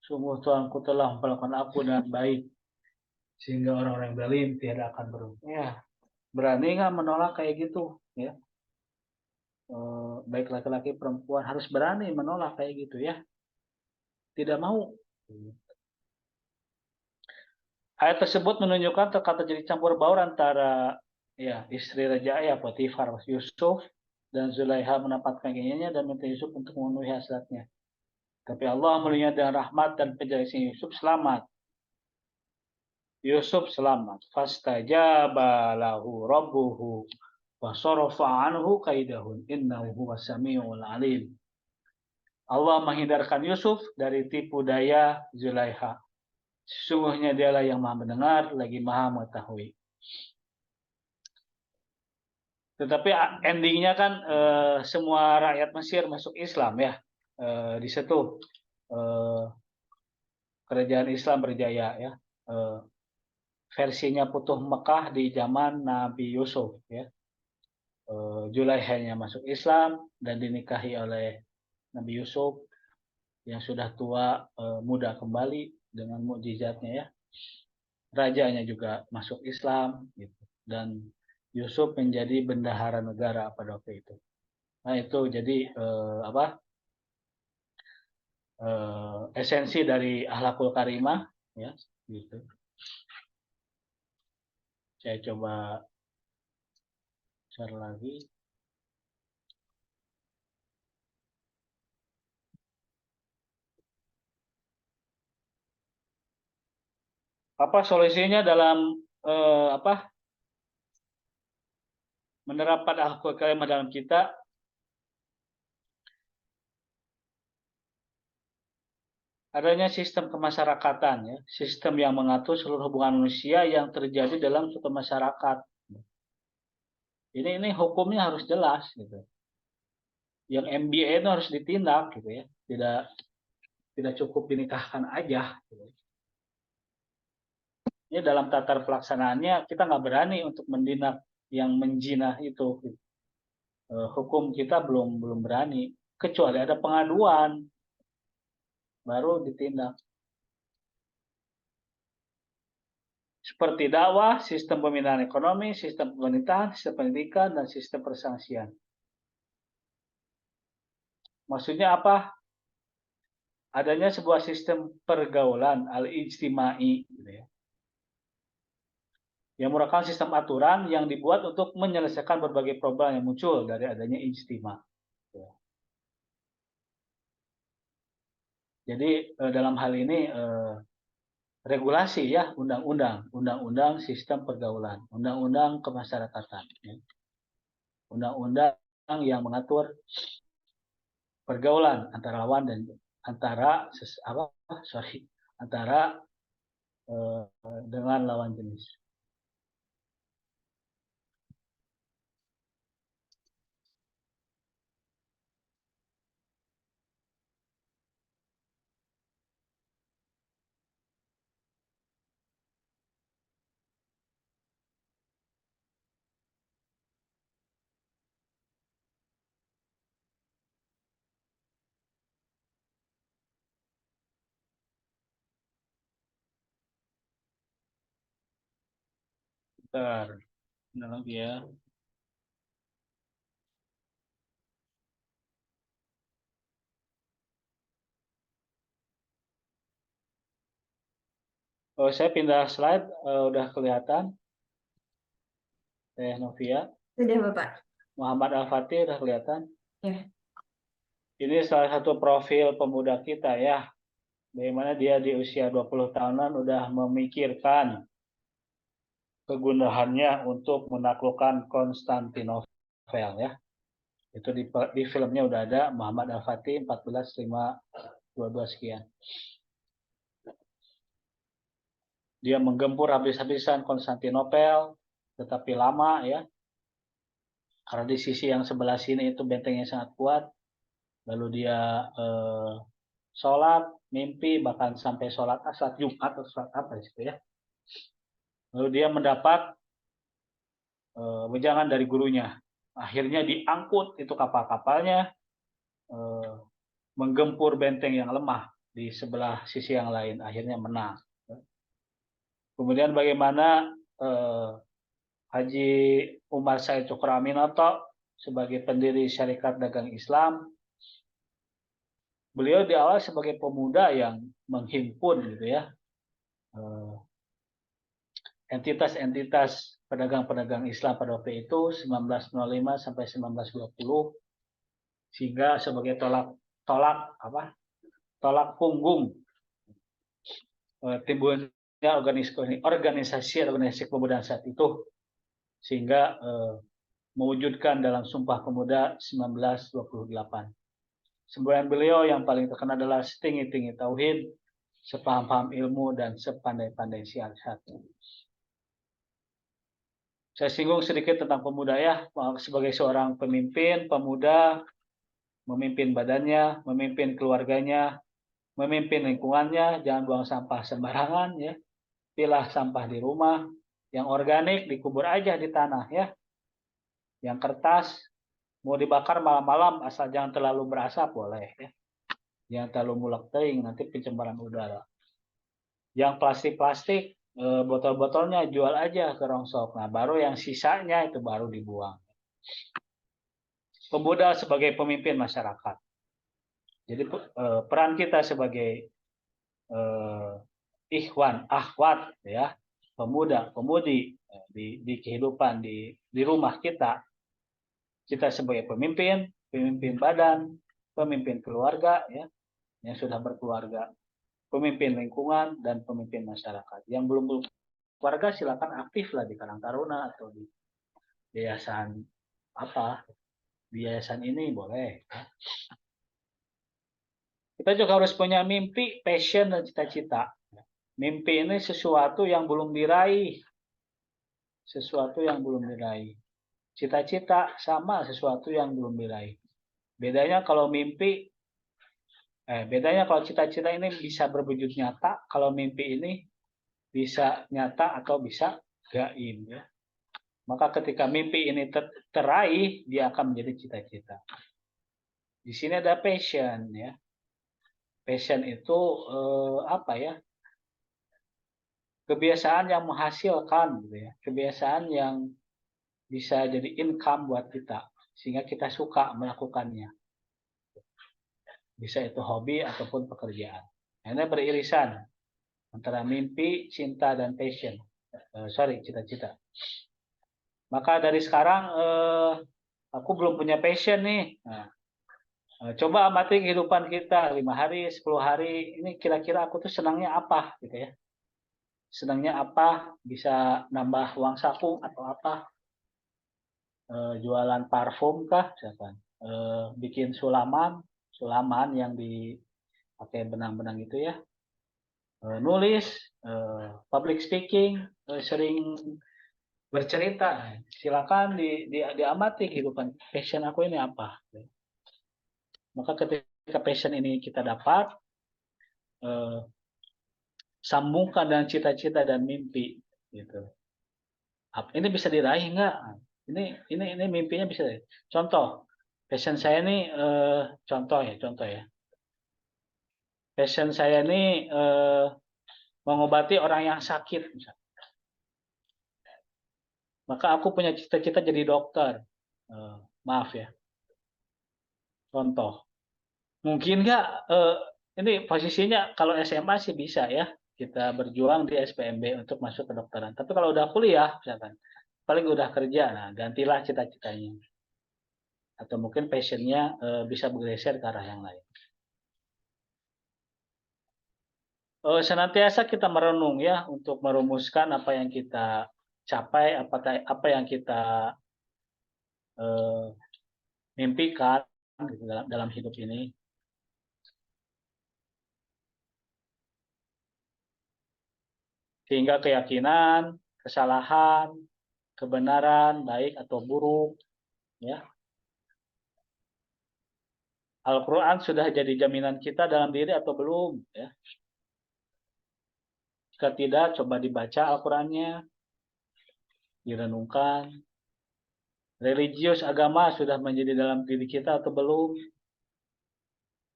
Sungguh Tuhanku telah memperlakukan aku dengan baik. Sehingga orang-orang zalim tidak akan beruntung. Ya, berani nggak menolak kayak gitu? Ya. Baik laki-laki perempuan harus berani menolak kayak gitu ya. Tidak mau. Ayat tersebut menunjukkan terjadi campur baur antara ya istri Raja Ayah Potifar Yusuf dan Zulaiha menempatkan keinginannya dan minta Yusuf untuk memenuhi hasratnya. Tapi Allah melihat dengan rahmat dan penjelasan Yusuf selamat. Yusuf selamat. Fastajaba lahu rabbuhu wa sarafa anhu kaidahun innahu huwas samiul alim. Allah menghindarkan Yusuf dari tipu daya Zulaiha. Sesungguhnya dialah yang maha mendengar, lagi maha mengetahui. Tetapi endingnya kan semua rakyat Mesir masuk Islam ya. Di situ kerajaan Islam berjaya ya. Versinya Futuh Mekah di zaman Nabi Yusuf ya. Zulaihanya masuk Islam dan dinikahi oleh Nabi Yusuf yang sudah tua, muda kembali dengan mukjizatnya ya. Rajanya juga masuk Islam gitu. Dan Yusuf menjadi bendahara negara pada waktu itu. Nah itu jadi esensi dari akhlakul karimah ya gitu. Saya coba share lagi. Apa solusinya dalam menerapkan akhlakul karimah dalam kita? Adanya sistem kemasyarakatan ya, sistem yang mengatur seluruh hubungan manusia yang terjadi dalam suatu masyarakat. Ini hukumnya harus jelas gitu. Yang MBA itu harus ditindak gitu ya, tidak cukup dinikahkan aja. Gitu. Ini dalam tata pelaksanaannya kita nggak berani untuk mendinak yang menjinah itu. Gitu. Hukum kita belum berani, kecuali ada pengaduan baru ditindak. Seperti dakwah, sistem pembinaan ekonomi, sistem pemerintahan, sistem pendidikan, dan sistem persanksian. Maksudnya apa? Adanya sebuah sistem pergaulan al-ijtimai, gitu ya, yang merupakan sistem aturan yang dibuat untuk menyelesaikan berbagai problem yang muncul dari adanya ijtima. Jadi dalam hal ini regulasi ya, undang-undang sistem pergaulan, undang-undang kemasyarakatan, ya. Undang-undang yang mengatur pergaulan antara lawan dan antara dengan lawan jenis. Bentar, ini lagi ya. Oh, saya pindah slide, udah kelihatan. Novia. Sudah Bapak. Muhammad Al-Fatih udah kelihatan. Ya. Ini salah satu profil pemuda kita ya. Bagaimana dia di usia 20 tahunan udah memikirkan kegunaannya untuk menaklukkan Konstantinopel ya. Itu di filmnya udah ada, Muhammad Al-Fatih 14.522 sekian. Dia menggempur habis-habisan Konstantinopel, tetapi lama ya. Karena di sisi yang sebelah sini itu bentengnya sangat kuat. Lalu dia sholat, mimpi, bahkan sampai sholat Jumat atau sholat apa gitu ya. Lalu dia mendapat wejangan dari gurunya. Akhirnya diangkut itu kapal-kapalnya, menggempur benteng yang lemah di sebelah sisi yang lain. Akhirnya menang. Kemudian bagaimana Haji Umar Said Cokroaminoto sebagai pendiri Syarikat Dagang Islam, beliau di awal sebagai pemuda yang menghimpun gitu ya entitas-entitas pedagang-pedagang Islam pada waktu itu 1905 sampai 1920, sehingga sebagai tolak punggung organisasi pemuda saat itu, sehingga mewujudkan dalam Sumpah Pemuda 1928. Semboyan beliau yang paling terkenal adalah setinggi-tinggi tauhid, sepaham-paham ilmu, dan sepandai-pandai siasat. Saya singgung sedikit tentang pemuda ya, sebagai seorang pemimpin, pemuda memimpin badannya, memimpin keluarganya, memimpin lingkungannya, jangan buang sampah sembarangan ya. Pilah sampah di rumah, yang organik dikubur aja di tanah ya. Yang kertas mau dibakar malam-malam asal jangan terlalu berasap boleh ya. Jangan terlalu mulek teuing nanti pencemaran udara. Yang plastik-plastik botol-botolnya jual aja ke rongsok. Nah, baru yang sisanya itu baru dibuang. Pemuda sebagai pemimpin masyarakat. Jadi peran kita sebagai ikhwan, akhwat ya, pemuda, pemudi di kehidupan di rumah kita sebagai pemimpin, pemimpin badan, pemimpin keluarga ya, yang sudah berkeluarga, pemimpin lingkungan dan pemimpin masyarakat. Yang belum keluarga silakan aktif lah di Karang Taruna atau di yayasan apa, di yayasan ini boleh. Ya. Kita juga harus punya mimpi, passion dan cita-cita. Mimpi ini sesuatu yang belum diraih. Sesuatu yang belum diraih. Cita-cita sama sesuatu yang belum diraih. Bedanya kalau cita-cita ini bisa berwujud nyata, kalau mimpi ini bisa nyata atau bisa gaib ya. Maka ketika mimpi ini teraih, dia akan menjadi cita-cita. Di sini ada passion ya. Passion itu apa ya? Kebiasaan yang menghasilkan gitu ya. Kebiasaan yang bisa jadi income buat kita sehingga kita suka melakukannya. Bisa itu hobi ataupun pekerjaan. Ini beririsan antara mimpi, cinta dan passion. Cita-cita. Maka dari sekarang aku belum punya passion nih. Nah, coba amati kehidupan kita 5 hari, 10 hari. Ini kira-kira aku tuh senangnya apa gitu ya. Senangnya apa? Bisa nambah uang saku atau apa? Jualan parfum kah? Misalkan. Bikin sulaman yang dipakai benang-benang itu ya. Nulis, public speaking, sering bercerita. Silakan diamati kehidupan passion aku ini apa. Maka ketika passion ini kita dapat, sambungkan dengan cita-cita dan mimpi gitu. Ini bisa diraih enggak? Ini mimpinya bisa. Contoh, passion saya ini contoh ya. Passion saya ini mengobati orang yang sakit misalnya. Maka aku punya cita-cita jadi dokter. Maaf ya. Contoh. Mungkin enggak ini posisinya kalau SMA sih bisa ya. Kita berjuang di SPMB untuk masuk ke kedokteran. Tapi kalau udah kuliah, misalkan, paling udah kerja, nah gantilah cita-citanya. Atau mungkin passionnya bisa bergeser ke arah yang lain. Senantiasa kita merenung ya untuk merumuskan apa yang kita capai, apa yang kita mimpikan gitu, dalam hidup ini. Sehingga keyakinan, kesalahan, kebenaran, baik atau buruk, ya. Al-Quran sudah jadi jaminan kita dalam diri atau belum, ya. Jika tidak, coba dibaca Al-Qurannya, direnungkan. Religius agama sudah menjadi dalam diri kita atau belum?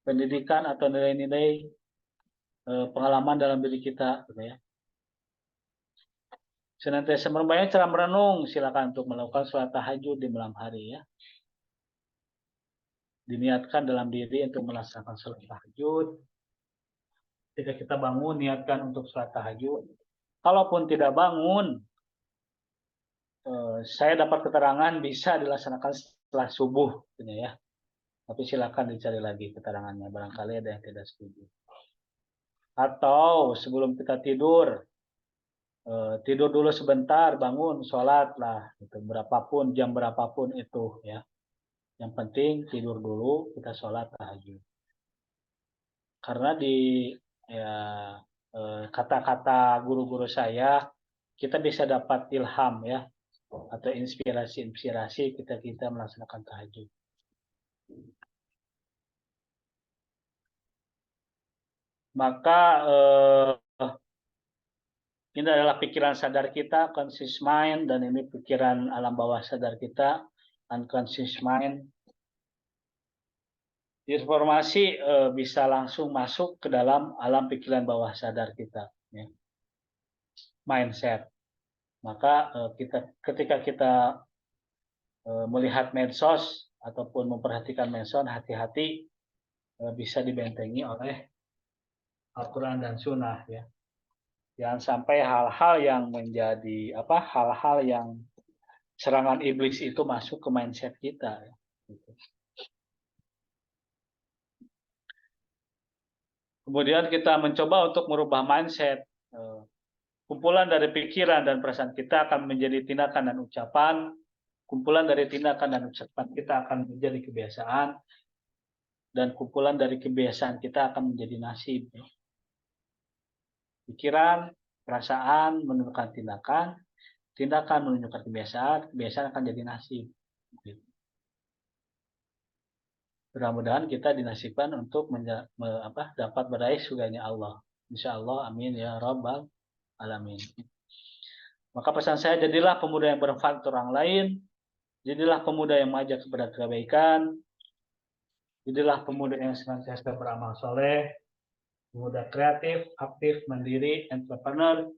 Pendidikan atau nilai-nilai pengalaman dalam diri kita, gitu ya. Senantiasa membayar cara merenung, silakan untuk melakukan sholat tahajud di malam hari ya. Diniatkan dalam diri untuk melaksanakan sholat tahajud. Ketika kita bangun, niatkan untuk sholat tahajud. Kalaupun tidak bangun, saya dapat keterangan bisa dilaksanakan setelah subuh, ya. Tapi silakan dicari lagi keterangannya, barangkali ada yang tidak setuju. Atau sebelum kita tidur, tidur dulu sebentar, bangun, sholat lah, gitu. Berapapun jam berapapun itu ya. Yang penting tidur dulu, kita sholat tahajud. Karena di ya kata-kata guru-guru saya, kita bisa dapat ilham ya, atau inspirasi ketika kita melaksanakan tahajud. Maka ini adalah pikiran sadar kita, conscious mind, dan ini pikiran alam bawah sadar kita, unconscious mind. Informasi bisa langsung masuk ke dalam alam pikiran bawah sadar kita, ya. Mindset. Maka ketika kita melihat medsos ataupun memperhatikan medsos, hati-hati bisa dibentengi oleh Al-Quran dan Sunnah, ya. Jangan sampai hal-hal yang menjadi hal-hal yang serangan iblis itu masuk ke mindset kita, ya. Gitu. Kemudian kita mencoba untuk merubah mindset. Kumpulan dari pikiran dan perasaan kita akan menjadi tindakan dan ucapan. Kumpulan dari tindakan dan ucapan kita akan menjadi kebiasaan. Dan kumpulan dari kebiasaan kita akan menjadi nasib. Pikiran, perasaan menunjukkan tindakan. Tindakan menunjukkan kebiasaan. Kebiasaan akan jadi nasib. Mudah-mudahan kita dinasibkan untuk dapat meraih surganya Allah. Insya Allah, amin ya rabbal alamin. Maka pesan saya, jadilah pemuda yang bermanfaat untuk orang lain, jadilah pemuda yang mengajak kepada kebaikan, jadilah pemuda yang senantiasa beramal soleh, pemuda kreatif, aktif, mandiri, entrepreneur.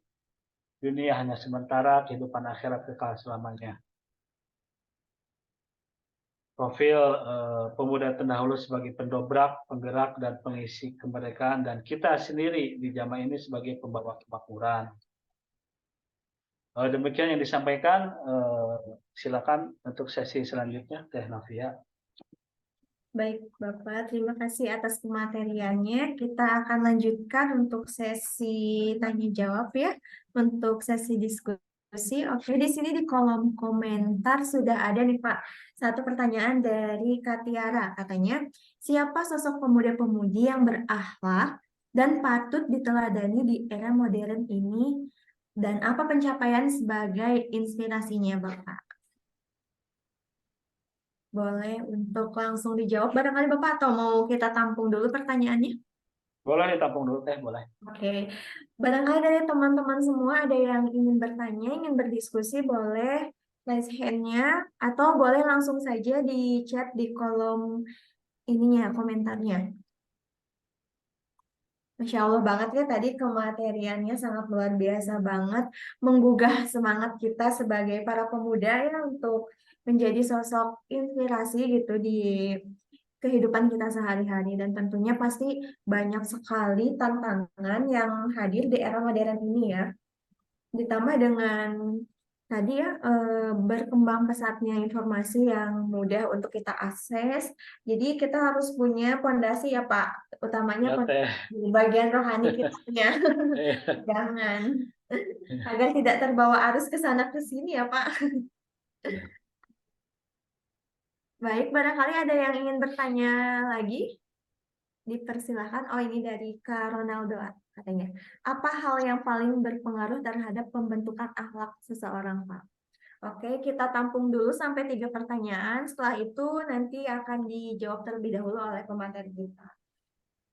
Dunia hanya sementara, kehidupan akhirat kekal selamanya. Profil pemuda terdahulu sebagai pendobrak, penggerak, dan pengisi kemerdekaan, dan kita sendiri di jamaah ini sebagai pembawa kemakmuran. Demikian yang disampaikan. Silakan untuk sesi selanjutnya, Teh Novia. Baik, Bapak. Terima kasih atas kemateriannya. Kita akan lanjutkan untuk sesi tanya jawab ya, untuk sesi diskusi. Oke, di sini di kolom komentar sudah ada nih Pak, satu pertanyaan dari Katiara. Katanya, siapa sosok pemuda-pemudi yang berakhlak dan patut diteladani di era modern ini? Dan apa pencapaian sebagai inspirasinya, Bapak? Boleh untuk langsung dijawab barangkali Bapak, atau mau kita tampung dulu pertanyaannya? Boleh ditampung dulu, Teh, boleh. Oke, barangkali dari teman-teman semua ada yang ingin bertanya, ingin berdiskusi, boleh raise hand-nya, atau boleh langsung saja di chat di kolom ininya, komentarnya. Masya Allah banget ya, tadi kemateriannya sangat luar biasa banget, menggugah semangat kita sebagai para pemuda ya untuk menjadi sosok inspirasi gitu di kehidupan kita sehari-hari, dan tentunya pasti banyak sekali tantangan yang hadir di era modern ini ya. Ditambah dengan tadi ya berkembang pesatnya informasi yang mudah untuk kita akses. Jadi kita harus punya pondasi ya Pak, utamanya Ya, Teh. di bagian rohani kita ya. Jangan agar tidak terbawa arus ke sana ke sini ya Pak. Baik, barangkali ada yang ingin bertanya lagi? Dipersilahkan. Oh, ini dari Kak Ronaldo katanya. Apa hal yang paling berpengaruh terhadap pembentukan akhlak seseorang, Pak? Oke, kita tampung dulu sampai 3 pertanyaan. Setelah itu nanti akan dijawab terlebih dahulu oleh pemateri kita.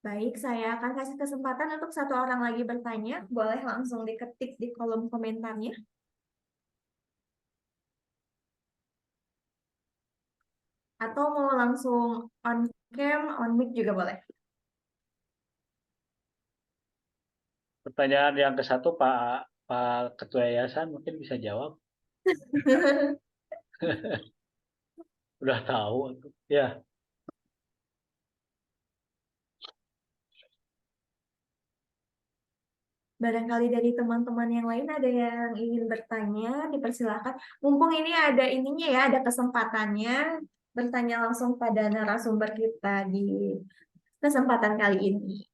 Baik, saya akan kasih kesempatan untuk satu orang lagi bertanya. Boleh langsung diketik di kolom komentarnya. Atau mau langsung on cam, on mic juga boleh. Pertanyaan yang ke satu, Pak Ketua Yayasan mungkin bisa jawab. Udah tahu. Ya. Barangkali dari teman-teman yang lain ada yang ingin bertanya, dipersilakan. Mumpung ini ada ininya ya, ada kesempatannya bertanya langsung pada narasumber kita di kesempatan kali ini.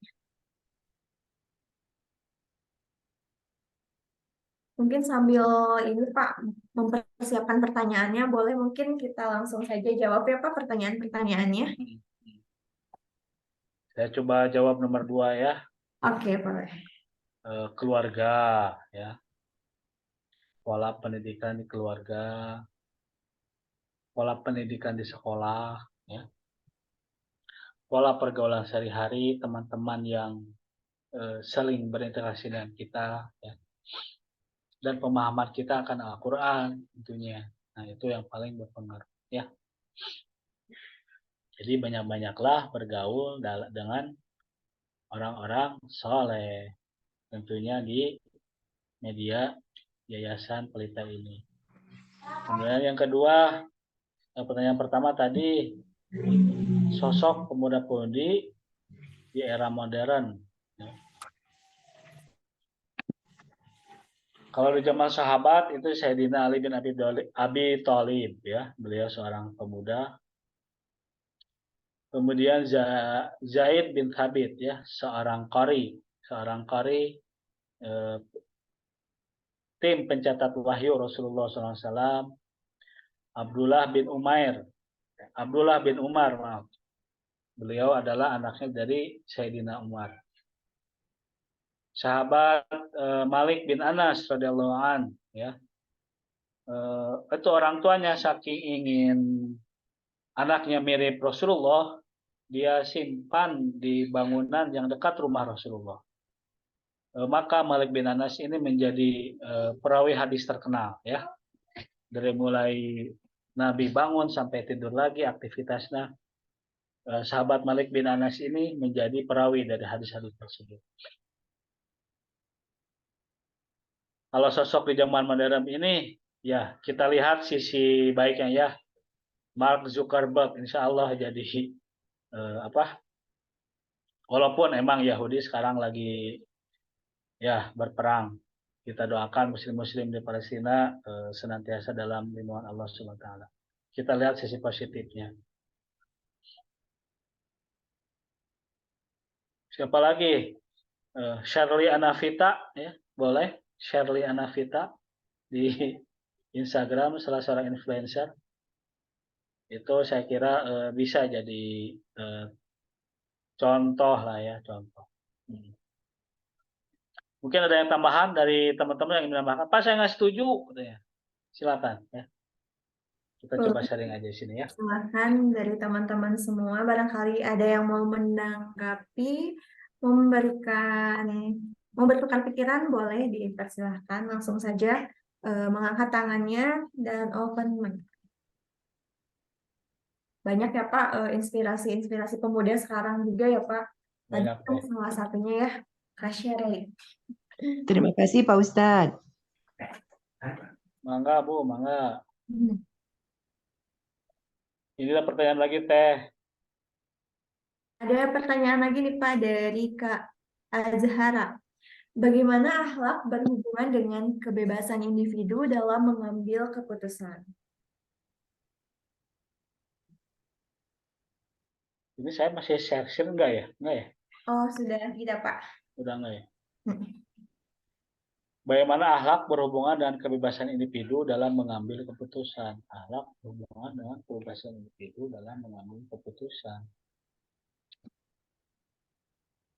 Mungkin sambil ini Pak mempersiapkan pertanyaannya, boleh mungkin kita langsung saja jawab ya Pak pertanyaan-pertanyaannya. Saya coba jawab nomor 2 ya. Oke, boleh. Keluarga ya. Pola pendidikan di keluarga, pola pendidikan di sekolah ya. Pola pergaulan sehari-hari teman-teman yang saling berinteraksi dengan kita ya. Dan pemahaman kita akan Al-Qur'an tentunya. Nah, itu yang paling berpengaruh ya. Jadi banyak-banyaklah bergaul dengan orang-orang soleh, tentunya di media Yayasan Pelita ini. Kemudian yang kedua, pertanyaan pertama tadi, sosok pemuda-pemudi di era modern. Kalau di zaman sahabat itu Sayyidina Ali bin Abi Thalib ya, beliau seorang pemuda. Kemudian Zaid bin Thabit ya, seorang qari, tim pencatat wahyu Rasulullah SAW. Abdullah bin Umar, maaf. Beliau adalah anaknya dari Sayyidina Umar. Sahabat Malik bin Anas radhiyallahu an ya. Itu orang tuanya saking ingin anaknya mirip Rasulullah, dia simpan di bangunan yang dekat rumah Rasulullah. Maka Malik bin Anas ini menjadi perawi hadis terkenal ya. Dari mulai Nabi bangun sampai tidur lagi aktivitasnya, sahabat Malik bin Anas ini menjadi perawi dari hadis-hadis tersebut. Kalau sosok di zaman modern ini, ya kita lihat sisi baiknya ya. Mark Zuckerberg insya Allah jadi walaupun emang Yahudi sekarang lagi ya berperang. Kita doakan muslim-muslim di Palestina senantiasa dalam lindungan Allah Subhanahu wa taala. Kita lihat sisi positifnya. Siapa lagi? Shirley Anavita ya, boleh Shirley Anavita di Instagram, salah seorang influencer. Itu saya kira bisa jadi contoh lah ya, contoh. Mungkin ada yang tambahan dari teman-teman yang ingin menambahkan. Pak, saya nggak setuju, katanya. Silakan ya. Kita coba sharing aja di sini ya. Silakan dari teman-teman semua, barangkali ada yang mau menanggapi, mau bertukar pikiran, boleh dipersilahkan langsung saja mengangkat tangannya dan open mic. Banyak ya Pak inspirasi-inspirasi pemuda sekarang juga ya Pak. Tadi Banyak, kan salah satunya ya Kak Sheryl. Terima kasih Pak Ustadz. Mangga Bu, mangga. Inilah pertanyaan lagi Teh. Ada pertanyaan lagi nih Pak dari Kak Azhara. Bagaimana akhlak berhubungan dengan kebebasan individu dalam mengambil keputusan? Ini saya masih share enggak ya? Enggak ya? Oh, sudah tidak Pak. Udah enggak ya? Bagaimana akhlak berhubungan dengan kebebasan individu dalam mengambil keputusan? Akhlak berhubungan dengan kebebasan individu dalam mengambil keputusan.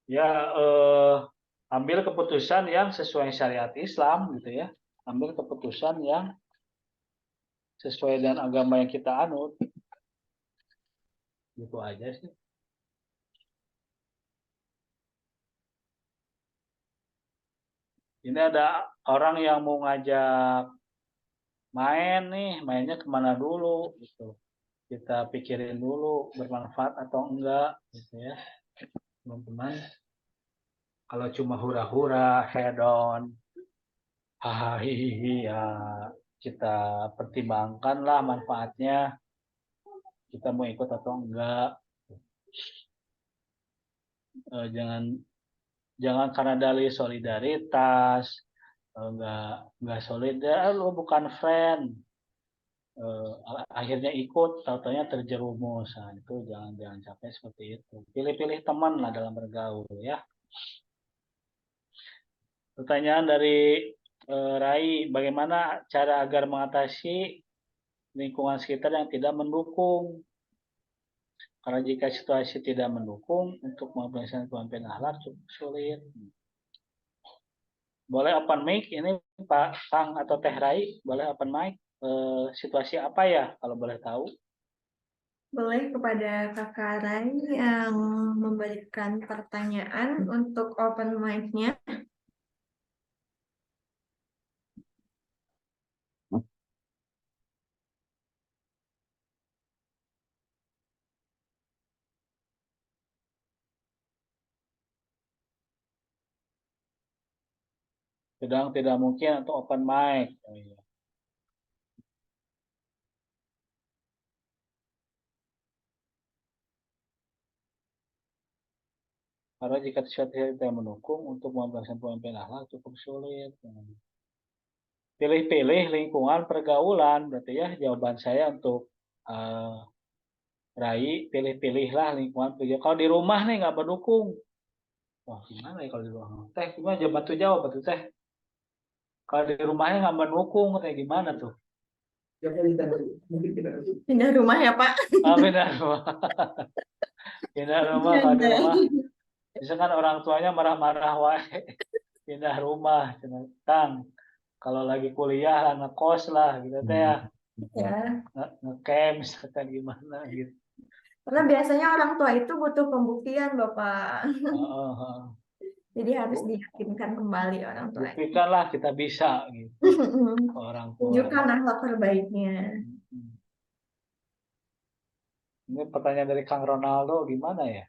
Ya, ambil keputusan yang sesuai syariat Islam gitu ya. Ambil keputusan yang sesuai dengan agama yang kita anut. Gitu aja sih. Ini ada orang yang mau ngajak main nih, mainnya kemana dulu gitu. Kita pikirin dulu bermanfaat atau enggak gitu ya. Teman-teman, kalau cuma hura-hura, hedon, hahaha, ya kita pertimbangkanlah manfaatnya. Kita mau ikut atau enggak. Jangan karena dalih solidaritas, enggak solidar, lu bukan friend. Akhirnya ikut, tahu-taunya terjerumus. Nah, itu jangan sampai seperti itu. Pilih-pilih teman lah dalam bergaul ya. Pertanyaan dari Rai, bagaimana cara agar mengatasi lingkungan sekitar yang tidak mendukung? Karena jika situasi tidak mendukung untuk mengapresiasi pemimpin akhlak cukup sulit. Boleh open mic ini Pak Kang atau Teh Rai, boleh open mic. Situasi apa ya kalau boleh tahu? Boleh kepada Kakak Rai yang memberikan pertanyaan untuk open mic-nya. Sedang tidak mungkin untuk open mic. Oh, iya. Karena jika situasi tidak mendukung untuk mengapresiasi pemimpin akhlak cukup sulit. Pilih-pilih lingkungan pergaulan, berarti ya jawaban saya untuk Rai, pilih-pilihlah lingkungan pergaulan. Kalau di rumah nih nggak mendukung, wah gimana ya kalau di rumah? Teh gimana jawab tuh Teh? Kalau di rumahnya nggak mendukung, kayak gimana tuh? Pindah rumah ya, Pak. Ah, pindah rumah. Pindah rumah kalau di rumah. Misalkan orang tuanya marah-marah wae. Pindah rumah, Kang. Kalau lagi kuliah lah ngekos lah gitu teh ya. Ya, Ngecamp misalkan gimana gitu. karena biasanya orang tua itu butuh pembuktian, Bapak. Heeh. Jadi harus diyakinkan kembali orang tua. Buktikanlah kita bisa gitu. Orang tua. Tunjukkan akhlak terbaiknya. Ini pertanyaan dari Kang Ronaldo gimana ya?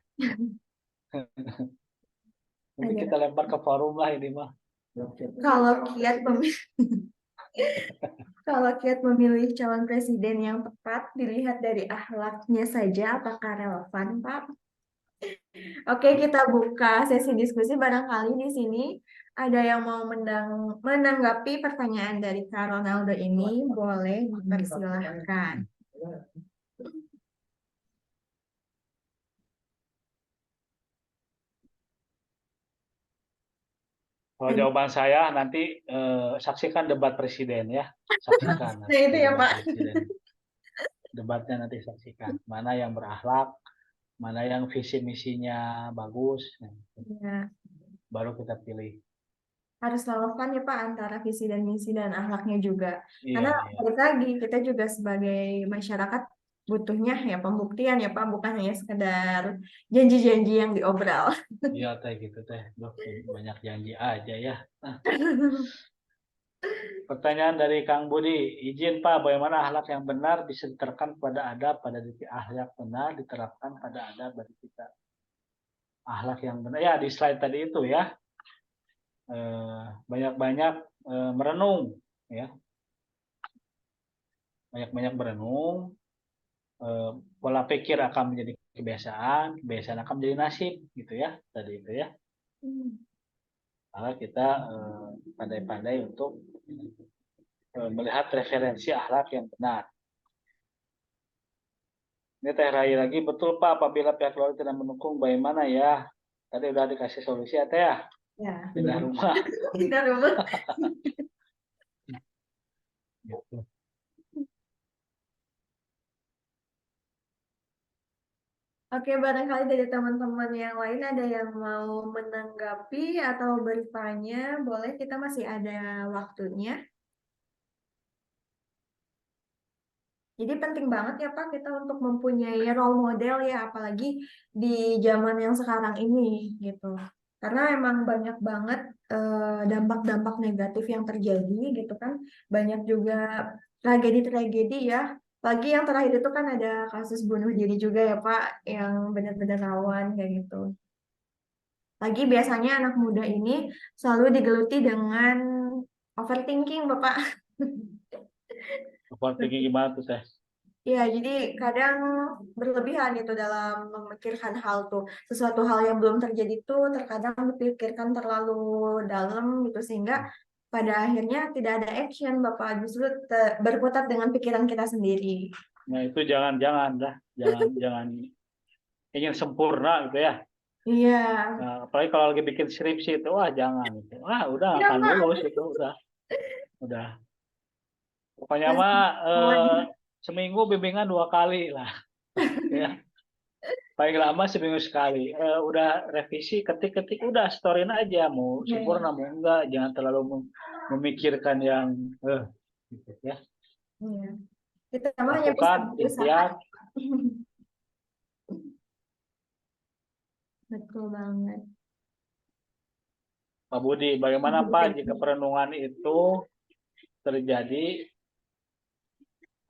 Nanti kita lempar ke forum lah ini mah. Kalau kiat memilih Kalau kiat memilih calon presiden yang tepat dilihat dari akhlaknya saja, apakah relevan, Pak? Oke, kita buka sesi diskusi. Barangkali di sini ada yang mau menanggapi pertanyaan dari Kak Ronaldo ini, boleh dipersilahkan. Kalau jawaban saya nanti saksikan debat presiden ya. Saksikan. Nah, itu ya, Pak. Presiden. Debatnya nanti saksikan. Mana yang berakhlak, mana yang visi misinya bagus. Ya, Baru kita pilih. harus relevan ya Pak antara visi dan misi dan akhlaknya juga. Iya, Karena iya. balik lagi kita juga sebagai masyarakat butuhnya ya pembuktian ya Pak, bukan hanya sekedar janji-janji yang diobral. Iya teh gitu teh. Duh, banyak janji aja ya. Nah, pertanyaan dari Kang Budi, izin Pak, bagaimana akhlak yang benar bisa diterapkan pada adab pada diri akhlak benar diterapkan pada adab pada kita akhlak yang benar ya di slide tadi itu ya. Banyak-banyak merenung ya. Banyak-banyak merenung, pola pikir akan menjadi kebiasaan, kebiasaan akan menjadi nasib gitu ya tadi itu ya. Maka kita pandai-pandai untuk melihat referensi akhlak yang benar. Ini Teh Rai lagi, betul Pak, apabila pihak keluarga tidak mendukung, bagaimana ya? Tadi udah dikasih solusi ya Teh ya? Ya. Pindah rumah. Pindah rumah. Gitu. Oke, barangkali dari teman-teman yang lain ada yang mau menanggapi atau bertanya, boleh, kita masih ada waktunya. Jadi penting banget ya Pak kita untuk mempunyai role model ya, apalagi di zaman yang sekarang ini gitu. Karena emang banyak banget dampak-dampak negatif yang terjadi gitu kan. Banyak juga tragedi-tragedi ya. Lagi yang terakhir itu kan ada kasus bunuh diri juga ya Pak, yang benar-benar rawan kayak gitu. Lagi biasanya anak muda ini selalu digeluti dengan overthinking Bapak. Overthinking gimana tuh Teh? Ya, jadi kadang berlebihan gitu dalam memikirkan hal tuh. Sesuatu hal yang belum terjadi tuh terkadang dipikirkan terlalu dalam gitu sehingga pada akhirnya tidak ada action Bapak, justru berkutat dengan pikiran kita sendiri. Nah itu jangan-jangan dah, jangan ingin sempurna gitu ya. Iya. Nah, apalagi kalau lagi bikin skripsi itu, wah jangan itu. Wah udah Iya, akan Pak. lulus itu udah. Udah. Pokoknya Mas, mah semuanya. seminggu bimbingan 2 kali lah. Ya. Paling lama seminggu sekali. Udah revisi, ketik-ketik, udah storyin aja. Mau Oke. sempurna, mau enggak. Jangan terlalu memikirkan yang gitu ya. Iya. Kita mah hanya bisa Lakukan, berusaha. ikhtiar. Betul banget. Pak Budi, bagaimana Pak jika perenungan itu terjadi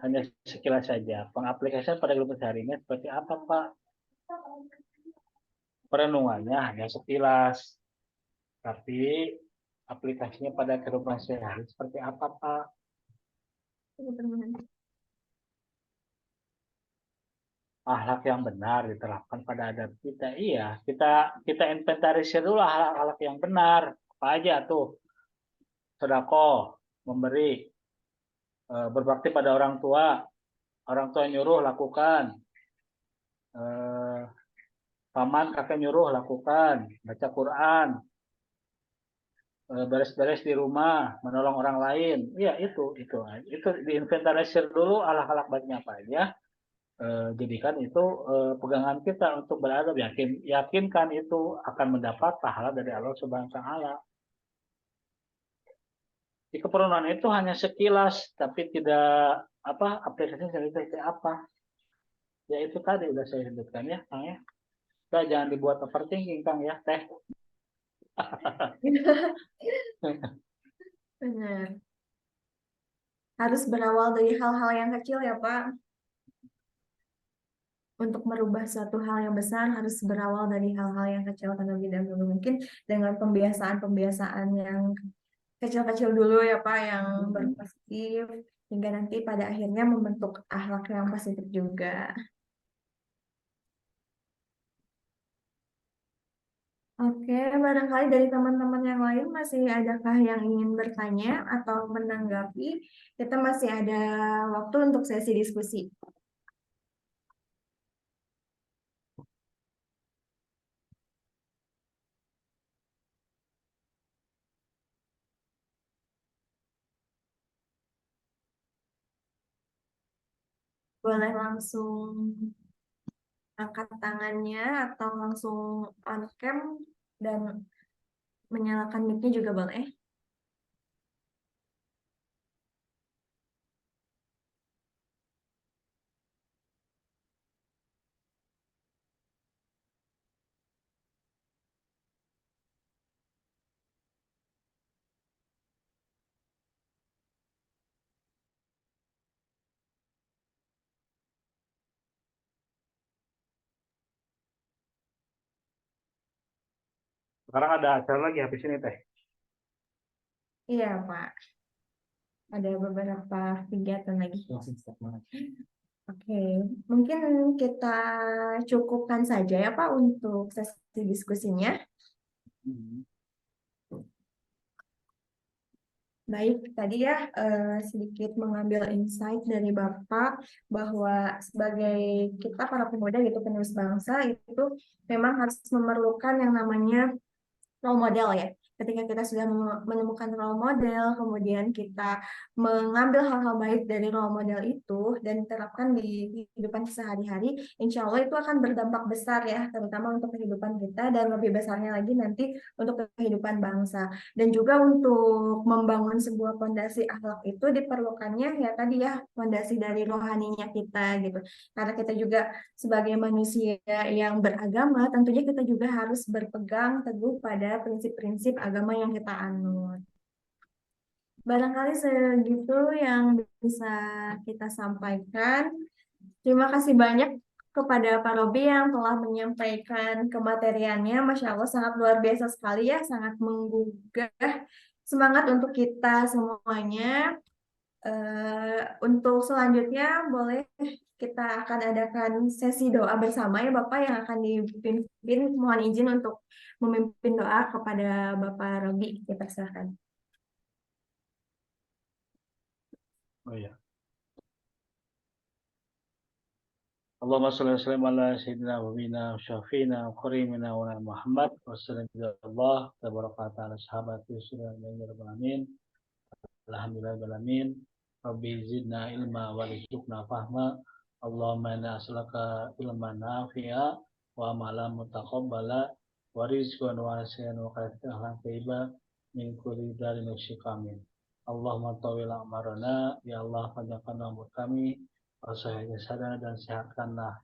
hanya sekilas saja? Pengaplikasian pada kehidupan sehari-hari seperti apa Pak? Perenungannya hanya sekilas, tapi aplikasinya pada kehidupan sehari-hari seperti apa Pak? Akhlak yang benar diterapkan pada adab kita. Iya, kita inventarisir dulu akhlak yang benar. Apa aja tuh? Sedekah, memberi, berbakti pada orang tua nyuruh lakukan, paman kakek nyuruh lakukan, baca Quran, beres-beres di rumah, menolong orang lain. Iya, itu diinventarisir dulu akhlak-akhlak baiknya apa aja. Jadikan itu pegangan kita untuk beradab, yakinkan itu akan mendapat pahala dari Allah Subhanahu wa taala. Di kepenuhan itu hanya sekilas, tapi tidak aplikasinya seperti apa. Ya itu tadi udah saya sebutkan ya, Kang ya. Kita jangan dibuat overthinking, Kang ya, Teh. Benar. Harus berawal dari hal-hal yang kecil ya, Pak. Untuk merubah suatu hal yang besar harus berawal dari hal-hal yang kecil terlebih dahulu. Mungkin dengan pembiasaan-pembiasaan yang kecil-kecil dulu ya, Pak, yang berpositif, hingga nanti pada akhirnya membentuk akhlak yang positif juga. Oke, barangkali dari teman-teman yang lain masih adakah yang ingin bertanya atau menanggapi? Kita masih ada waktu untuk sesi diskusi. Boleh langsung angkat tangannya atau langsung on cam dan menyalakan mic-nya juga boleh. Sekarang ada acara lagi habis ini, Teh. Iya, Pak. Ada beberapa kegiatan lagi. Oke, mungkin kita cukupkan saja ya Pak untuk sesi diskusinya. Baik, tadi ya sedikit mengambil insight dari Bapak bahwa sebagai kita para pemuda gitu penerus bangsa itu memang harus memerlukan yang namanya role model ya. Ketika kita sudah menemukan role model, kemudian kita mengambil hal-hal baik dari role model itu dan diterapkan di kehidupan sehari-hari, insya Allah itu akan berdampak besar ya, terutama untuk kehidupan kita dan lebih besarnya lagi nanti untuk kehidupan bangsa. Dan juga untuk membangun sebuah fondasi akhlak itu diperlukannya ya tadi ya fondasi dari rohaninya kita gitu. Karena kita juga sebagai manusia yang beragama, tentunya kita juga harus berpegang teguh pada prinsip-prinsip agama yang kita anut. Barangkali segitu yang bisa kita sampaikan. Terima kasih banyak kepada Pak Robi yang telah menyampaikan kemateriannya. Masya Allah, sangat luar biasa sekali ya, sangat menggugah semangat untuk kita semuanya. Untuk selanjutnya boleh kita akan adakan sesi doa bersama ya Bapak yang akan dipimpin. Mohon izin untuk memimpin doa kepada Bapak Robi. Kita silakan. Oh iya. Allahumma sholli wa sallim ala sayyidina wa bina syafina wa karimina wa Muhammad wa sallallahu tabaraka ta'ala sahabati sallallahu alaihi wa sallam. Alhamdulillahirrahmanirrahim. Rabbi zidna ilma warzuqna fahma. Allahumma inna as'aluka ilman nafi'a wa amalan mutaqabbala wa rizqan wasi'an wa khairan tayyiban min kulli darin amin. Allahumma tawil amarana, ya Allah panjangkan umur kami, wasahih jasada dan sehatkanlah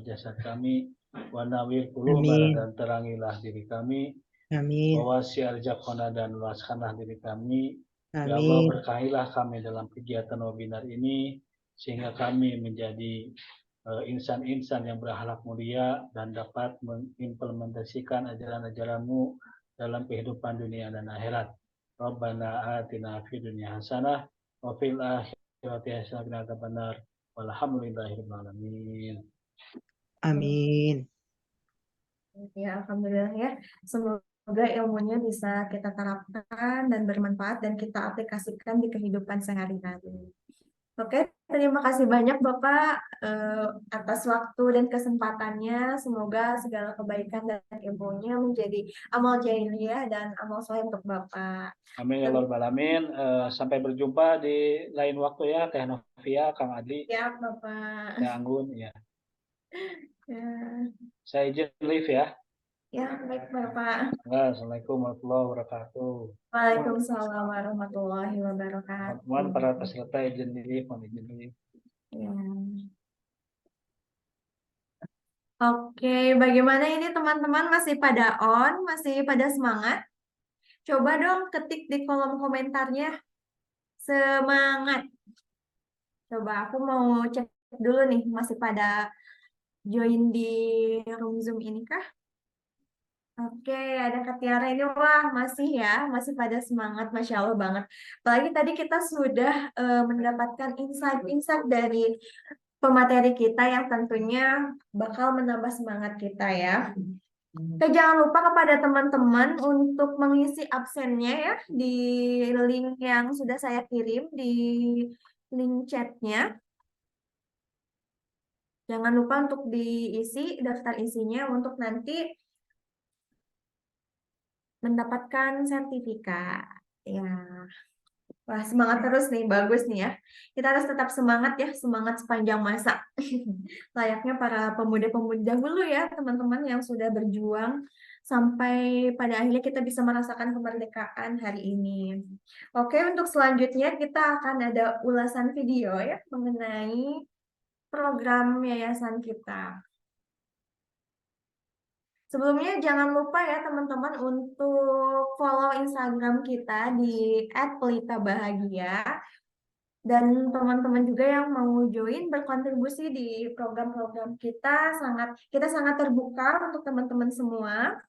jasad kami, wa nawir qulubana Amin. dan terangilah diri kami, Amin. wa wasi' arzaqana dan luaskanlah diri kami. Ya Allah, Amin. berkahilah kami dalam kegiatan webinar ini, sehingga kami menjadi insan-insan yang berakhlak mulia dan dapat mengimplementasikan ajaran-ajaran-Mu dalam kehidupan dunia dan akhirat. Rabbana atina fid dunya hasanah wa fil akhirati hasanah wa qina adzabannar. Walhamdulillahirabbil alamin. Amin. Ya, alhamdulillah ya. Semoga ilmunya bisa kita terapkan dan bermanfaat dan kita aplikasikan di kehidupan sehari-hari. Oke, terima kasih banyak Bapak atas waktu dan kesempatannya. Semoga segala kebaikan dan ilmunya menjadi amal jariah dan amal soleh untuk Bapak. Amin ya rabbal alamin. Sampai berjumpa di lain waktu ya, Teh Novia, Kang Adli, Ya, Bapak. Teh Anggun ya. Ya, Saya izin live ya. ya baik Bapak. Assalamualaikum warahmatullahi wabarakatuh. Waalaikumsalam warahmatullahi wabarakatuh. Teman-teman para peserta izin live, mohon izin live. Ya. Oke, bagaimana ini teman-teman masih pada on, masih pada semangat? Coba dong ketik di kolom komentarnya semangat. Coba aku mau cek dulu nih, masih pada join di room Zoom ini kah? Oke, ada Kak Tiara ini, wah masih ya, masih pada semangat, Masya Allah banget. Apalagi tadi kita sudah mendapatkan insight-insight dari pemateri kita yang tentunya bakal menambah semangat kita ya. Oke, jangan lupa kepada teman-teman untuk mengisi absennya ya di link yang sudah saya kirim di link chatnya. Jangan lupa untuk diisi daftar isinya untuk nanti mendapatkan sertifikat. Ya, wah semangat terus nih, bagus nih ya. Kita harus tetap semangat ya, semangat sepanjang masa. Layaknya para pemuda-pemuda dahulu ya, teman-teman yang sudah berjuang sampai pada akhirnya kita bisa merasakan kemerdekaan hari ini. Oke, untuk selanjutnya kita akan ada ulasan video ya mengenai program yayasan kita. Sebelumnya jangan lupa ya teman-teman untuk follow Instagram kita di @pelitabahagia. Dan teman-teman juga yang mau join berkontribusi di program-program kita sangat terbuka untuk teman-teman semua.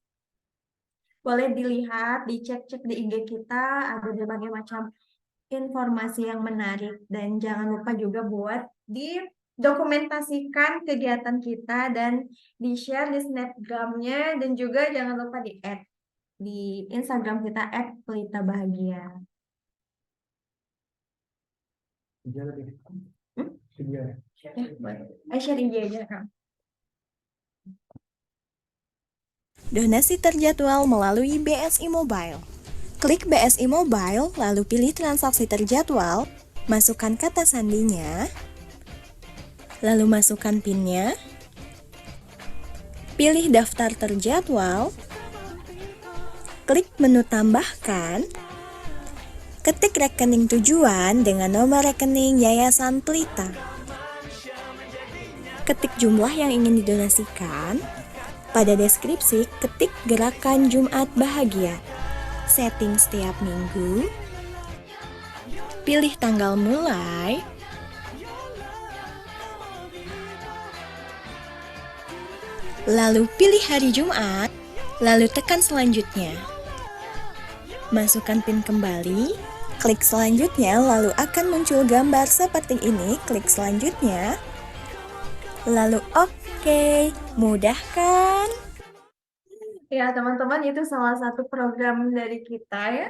Boleh dilihat, dicek-cek di IG kita, ada berbagai macam informasi yang menarik. Dan jangan lupa juga buat didokumentasikan kegiatan kita dan di-share di Snapgram-nya, dan juga jangan lupa di-add di Instagram kita @pelitabahagia. Share IG aja, Kang. Donasi terjadwal melalui BSI Mobile. Klik BSI Mobile, lalu pilih transaksi terjadwal, masukkan kata sandinya, lalu masukkan PIN-nya, pilih daftar terjadwal, klik menu tambahkan, ketik rekening tujuan dengan nomor rekening Yayasan Pelita. Ketik jumlah yang ingin didonasikan. Pada deskripsi, ketik gerakan Jumat Bahagia. Setting setiap minggu. Pilih tanggal mulai. Lalu pilih hari Jumat. Lalu tekan selanjutnya. Masukkan PIN kembali. Klik selanjutnya, lalu akan muncul gambar seperti ini. Klik selanjutnya. Lalu oke, mudah kan? Ya teman-teman, itu salah satu program dari kita ya.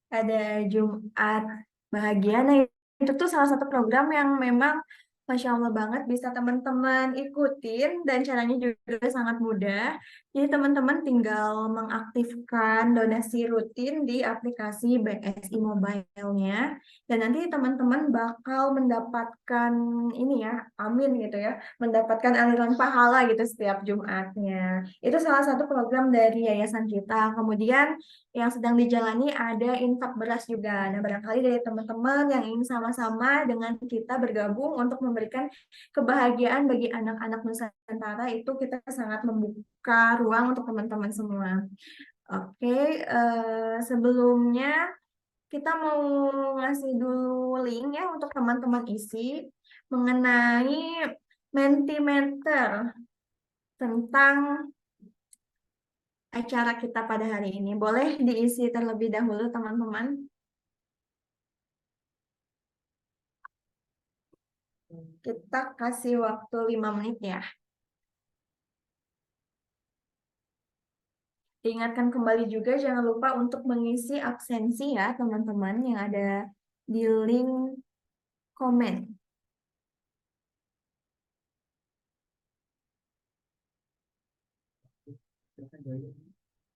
Ada Jumat Bahagia. Nah, itu tuh salah satu program yang memang Masya Allah banget bisa teman-teman ikutin dan caranya juga sangat mudah. Jadi teman-teman tinggal mengaktifkan donasi rutin di aplikasi BSI Mobile-nya dan nanti teman-teman bakal mendapatkan ini ya, amin gitu ya, mendapatkan aliran pahala gitu setiap Jumatnya. Itu salah satu program dari yayasan kita. Kemudian yang sedang dijalani ada infak beras juga. Nah, barangkali dari teman-teman yang ingin sama-sama dengan kita bergabung untuk memberikan kebahagiaan bagi anak-anak Nusantara itu kita sangat membuka ruang untuk teman-teman semua. Oke, sebelumnya kita mau ngasih dulu link ya untuk teman-teman isi mengenai Mentimeter tentang acara kita pada hari ini. Boleh diisi terlebih dahulu, teman-teman? Kita kasih waktu 5 menit ya. Diingatkan kembali juga jangan lupa untuk mengisi absensi ya, teman-teman, yang ada di link komen.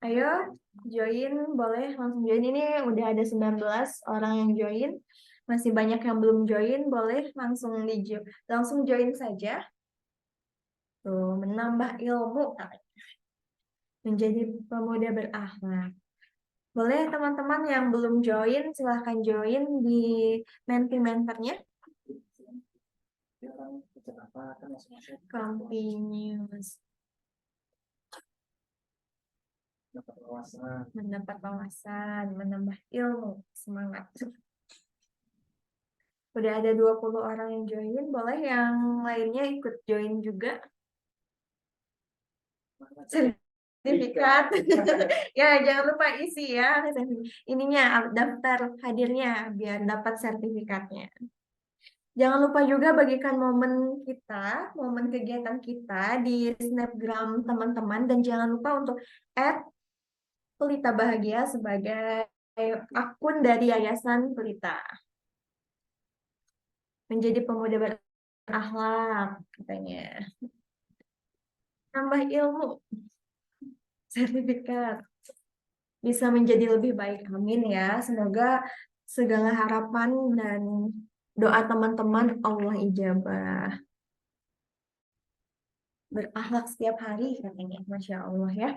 Ayo, join, boleh langsung join. Ini udah ada 19 orang yang join. Masih banyak yang belum join, boleh langsung join saja. Tuh, menambah ilmu menjadi pemuda berakhlak. Boleh teman-teman yang belum join, silahkan join di Mentimenternya. Continuous. Mendapat wawasan, menambah ilmu, semangat. Udah ada 20 orang yang join, boleh yang lainnya ikut join juga. Sertifikat. Ya, jangan lupa isi ya ininya daftar hadirnya biar dapat sertifikatnya. Jangan lupa juga bagikan momen kita, momen kegiatan kita di Snapgram teman-teman dan jangan lupa untuk add Pelita Bahagia sebagai akun dari Yayasan Pelita. Menjadi pemuda berakhlak katanya. Tambah ilmu. Sertifikat. Bisa menjadi lebih baik. Amin ya. Semoga segala harapan dan doa teman-teman Allah ijabah. Berakhlak setiap hari katanya. Masya Allah ya.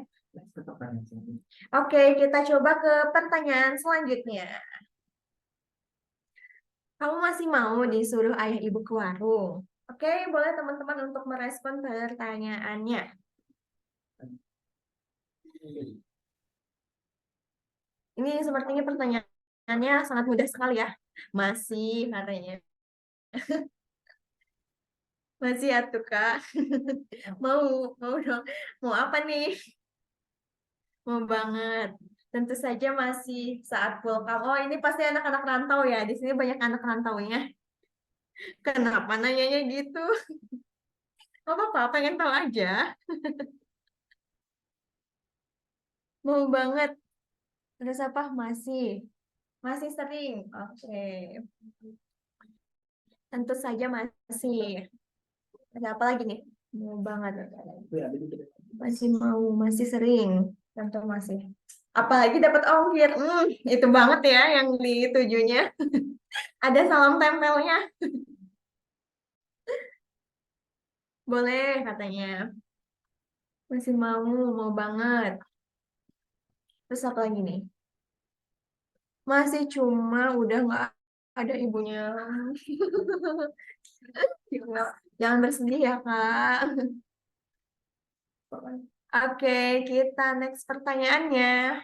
Oke, kita coba ke pertanyaan selanjutnya. Kamu masih mau disuruh ayah ibu ke warung? Oke, boleh teman-teman untuk merespon pertanyaannya. Ini sepertinya pertanyaannya sangat mudah sekali ya. Masih katanya. Masih ya tuh Kak. Mau dong. Mau apa nih? Mau banget. Tentu saja masih saat welcome. Oh, ini pasti anak-anak rantau ya. Di sini banyak anak rantaunya. Kenapa nanyanya gitu? Gak apa-apa, pengen tahu aja. Mau banget. Terus apa? Masih sering. Oke. Tentu saja masih. Ada apa lagi nih? Mau banget. Masih mau, masih sering. Tentu masih. Apalagi dapat ongkir. Itu banget ya yang ditujunya. Ada salam tempelnya. Boleh katanya. Masih mau banget. Terus apa lagi nih? Masih cuma udah nggak ada ibunya. Jangan bersedih ya, Kak. Oke, kita next pertanyaannya.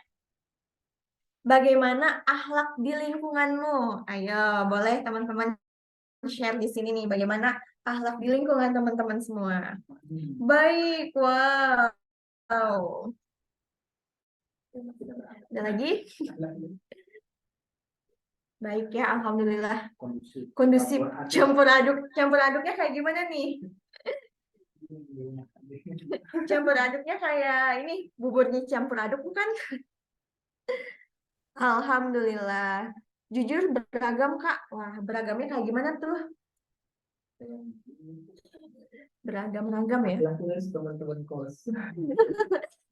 Bagaimana akhlak di lingkunganmu? Ayo, boleh teman-teman share di sini nih. Bagaimana akhlak di lingkungan teman-teman semua? Baik, wow. Ada lagi? Baik ya, alhamdulillah. Kondusif. Campur aduknya kayak gimana nih? Campur aduknya kayak ini buburnya campur aduk bukan? Alhamdulillah. Jujur beragam Kak. Wah, beragamnya kayak gimana tuh? Beragam-ragam ya. Teman-teman kos.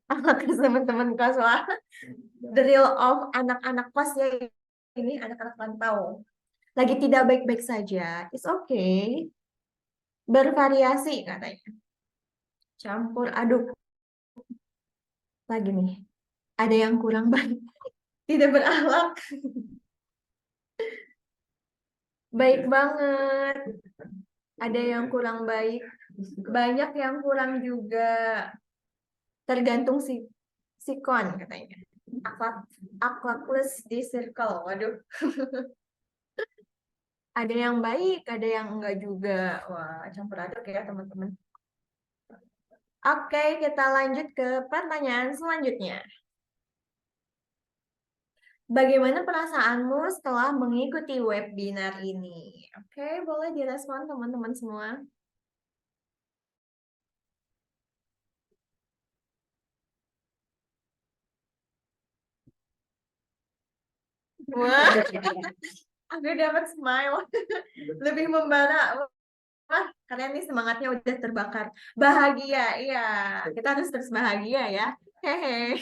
Ke teman-teman kos lah. The real of anak-anak kos ya, ini anak-anak rantau. Lagi tidak baik-baik saja. It's okay. Bervariasi katanya. Campur aduk. Lagi nih. Ada yang kurang baik. Tidak berakhlak. Baik banget. Ada yang kurang baik. Banyak yang kurang juga. Tergantung sikon katanya. Akhlakless di circle. Waduh. Ada yang baik, ada yang enggak juga. Wah, campur aduk ya teman-teman. Oke, kita lanjut ke pertanyaan selanjutnya. Bagaimana perasaanmu setelah mengikuti webinar ini? Oke, boleh direspon teman-teman semua. Wah, aku dapat smile. Lebih membara. Wah, kalian nih semangatnya udah terbakar. Bahagia, iya. Kita harus terus bahagia ya. Hehe.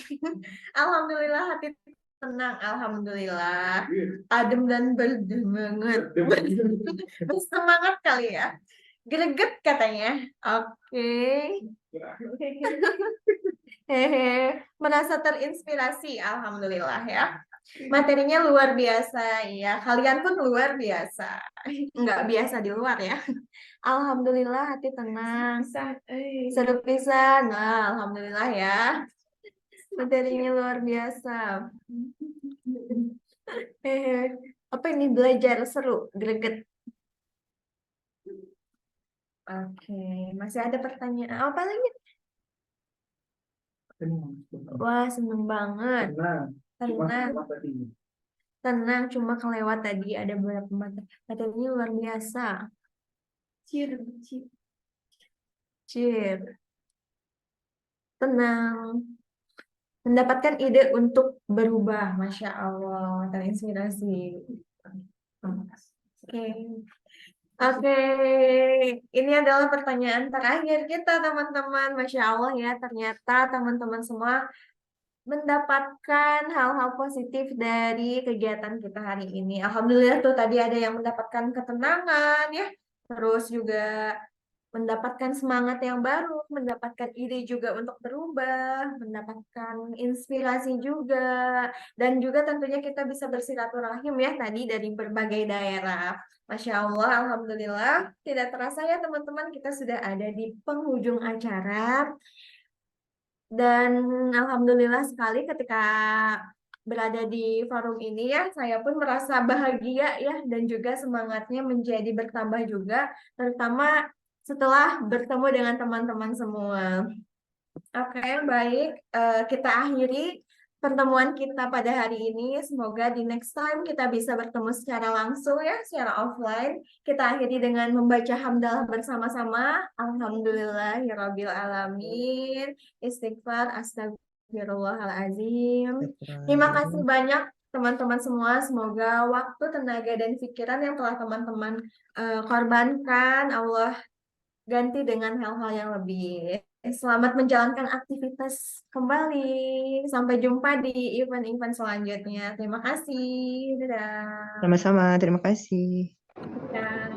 Alhamdulillah hati tenang. Alhamdulillah. Adem dan berdemenget. Bersemangat kali ya. Greget katanya. Oke. Hehe. Merasa terinspirasi. Alhamdulillah ya. Materinya luar biasa ya. Kalian pun luar biasa. Nggak biasa di luar ya. Alhamdulillah hati tenang. Seru pisan. Nah, alhamdulillah ya. Materinya luar biasa. Apa ini belajar seru, greget. Oke, masih ada pertanyaan apa lagi? Wah, seneng banget. Tenang, cuma kelewat tadi ada beberapa materinya luar biasa. Cheer. Tenang. Mendapatkan ide untuk berubah, Masya Allah, terinspirasi. Oke, ini adalah pertanyaan terakhir kita teman-teman. Masya Allah ya, ternyata teman-teman semua mendapatkan hal-hal positif dari kegiatan kita hari ini. Alhamdulillah tuh tadi ada yang mendapatkan ketenangan ya, terus juga mendapatkan semangat yang baru, mendapatkan ide juga untuk berubah, mendapatkan inspirasi juga, dan juga tentunya kita bisa bersilaturahim ya tadi dari berbagai daerah. Masya Allah, Alhamdulillah. Tidak terasa ya teman-teman, kita sudah ada di penghujung acara. Dan Alhamdulillah sekali ketika berada di forum ini ya, saya pun merasa bahagia ya, dan juga semangatnya menjadi bertambah juga, terutama setelah bertemu dengan teman-teman semua. Oke, baik. Kita akhiri pertemuan kita pada hari ini. Semoga di next time kita bisa bertemu secara langsung ya, secara offline. Kita akhiri dengan membaca hamdalah bersama-sama. Alhamdulillahirabbil alamin. Istighfar, astagfirullahalazim. Terima kasih banyak teman-teman semua. Semoga waktu, tenaga, dan pikiran yang telah teman-teman korbankan Allah ganti dengan hal-hal yang lebih. Selamat menjalankan aktivitas kembali. Sampai jumpa di event-event selanjutnya. Terima kasih. Dadah. Sama-sama, terima kasih. Dadah.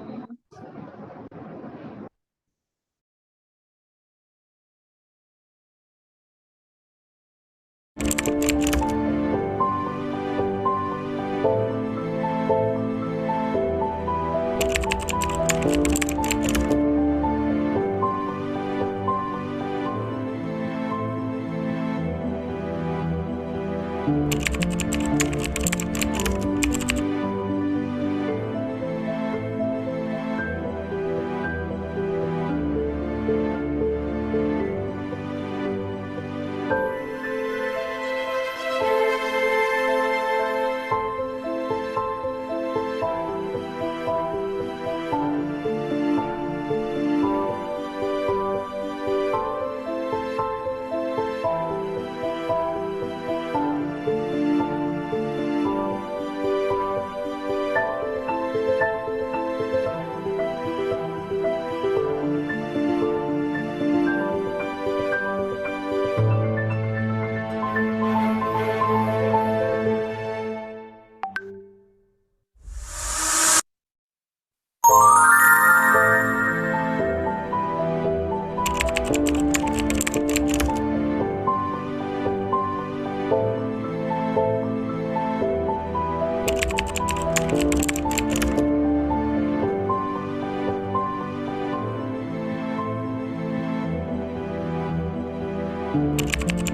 Pak.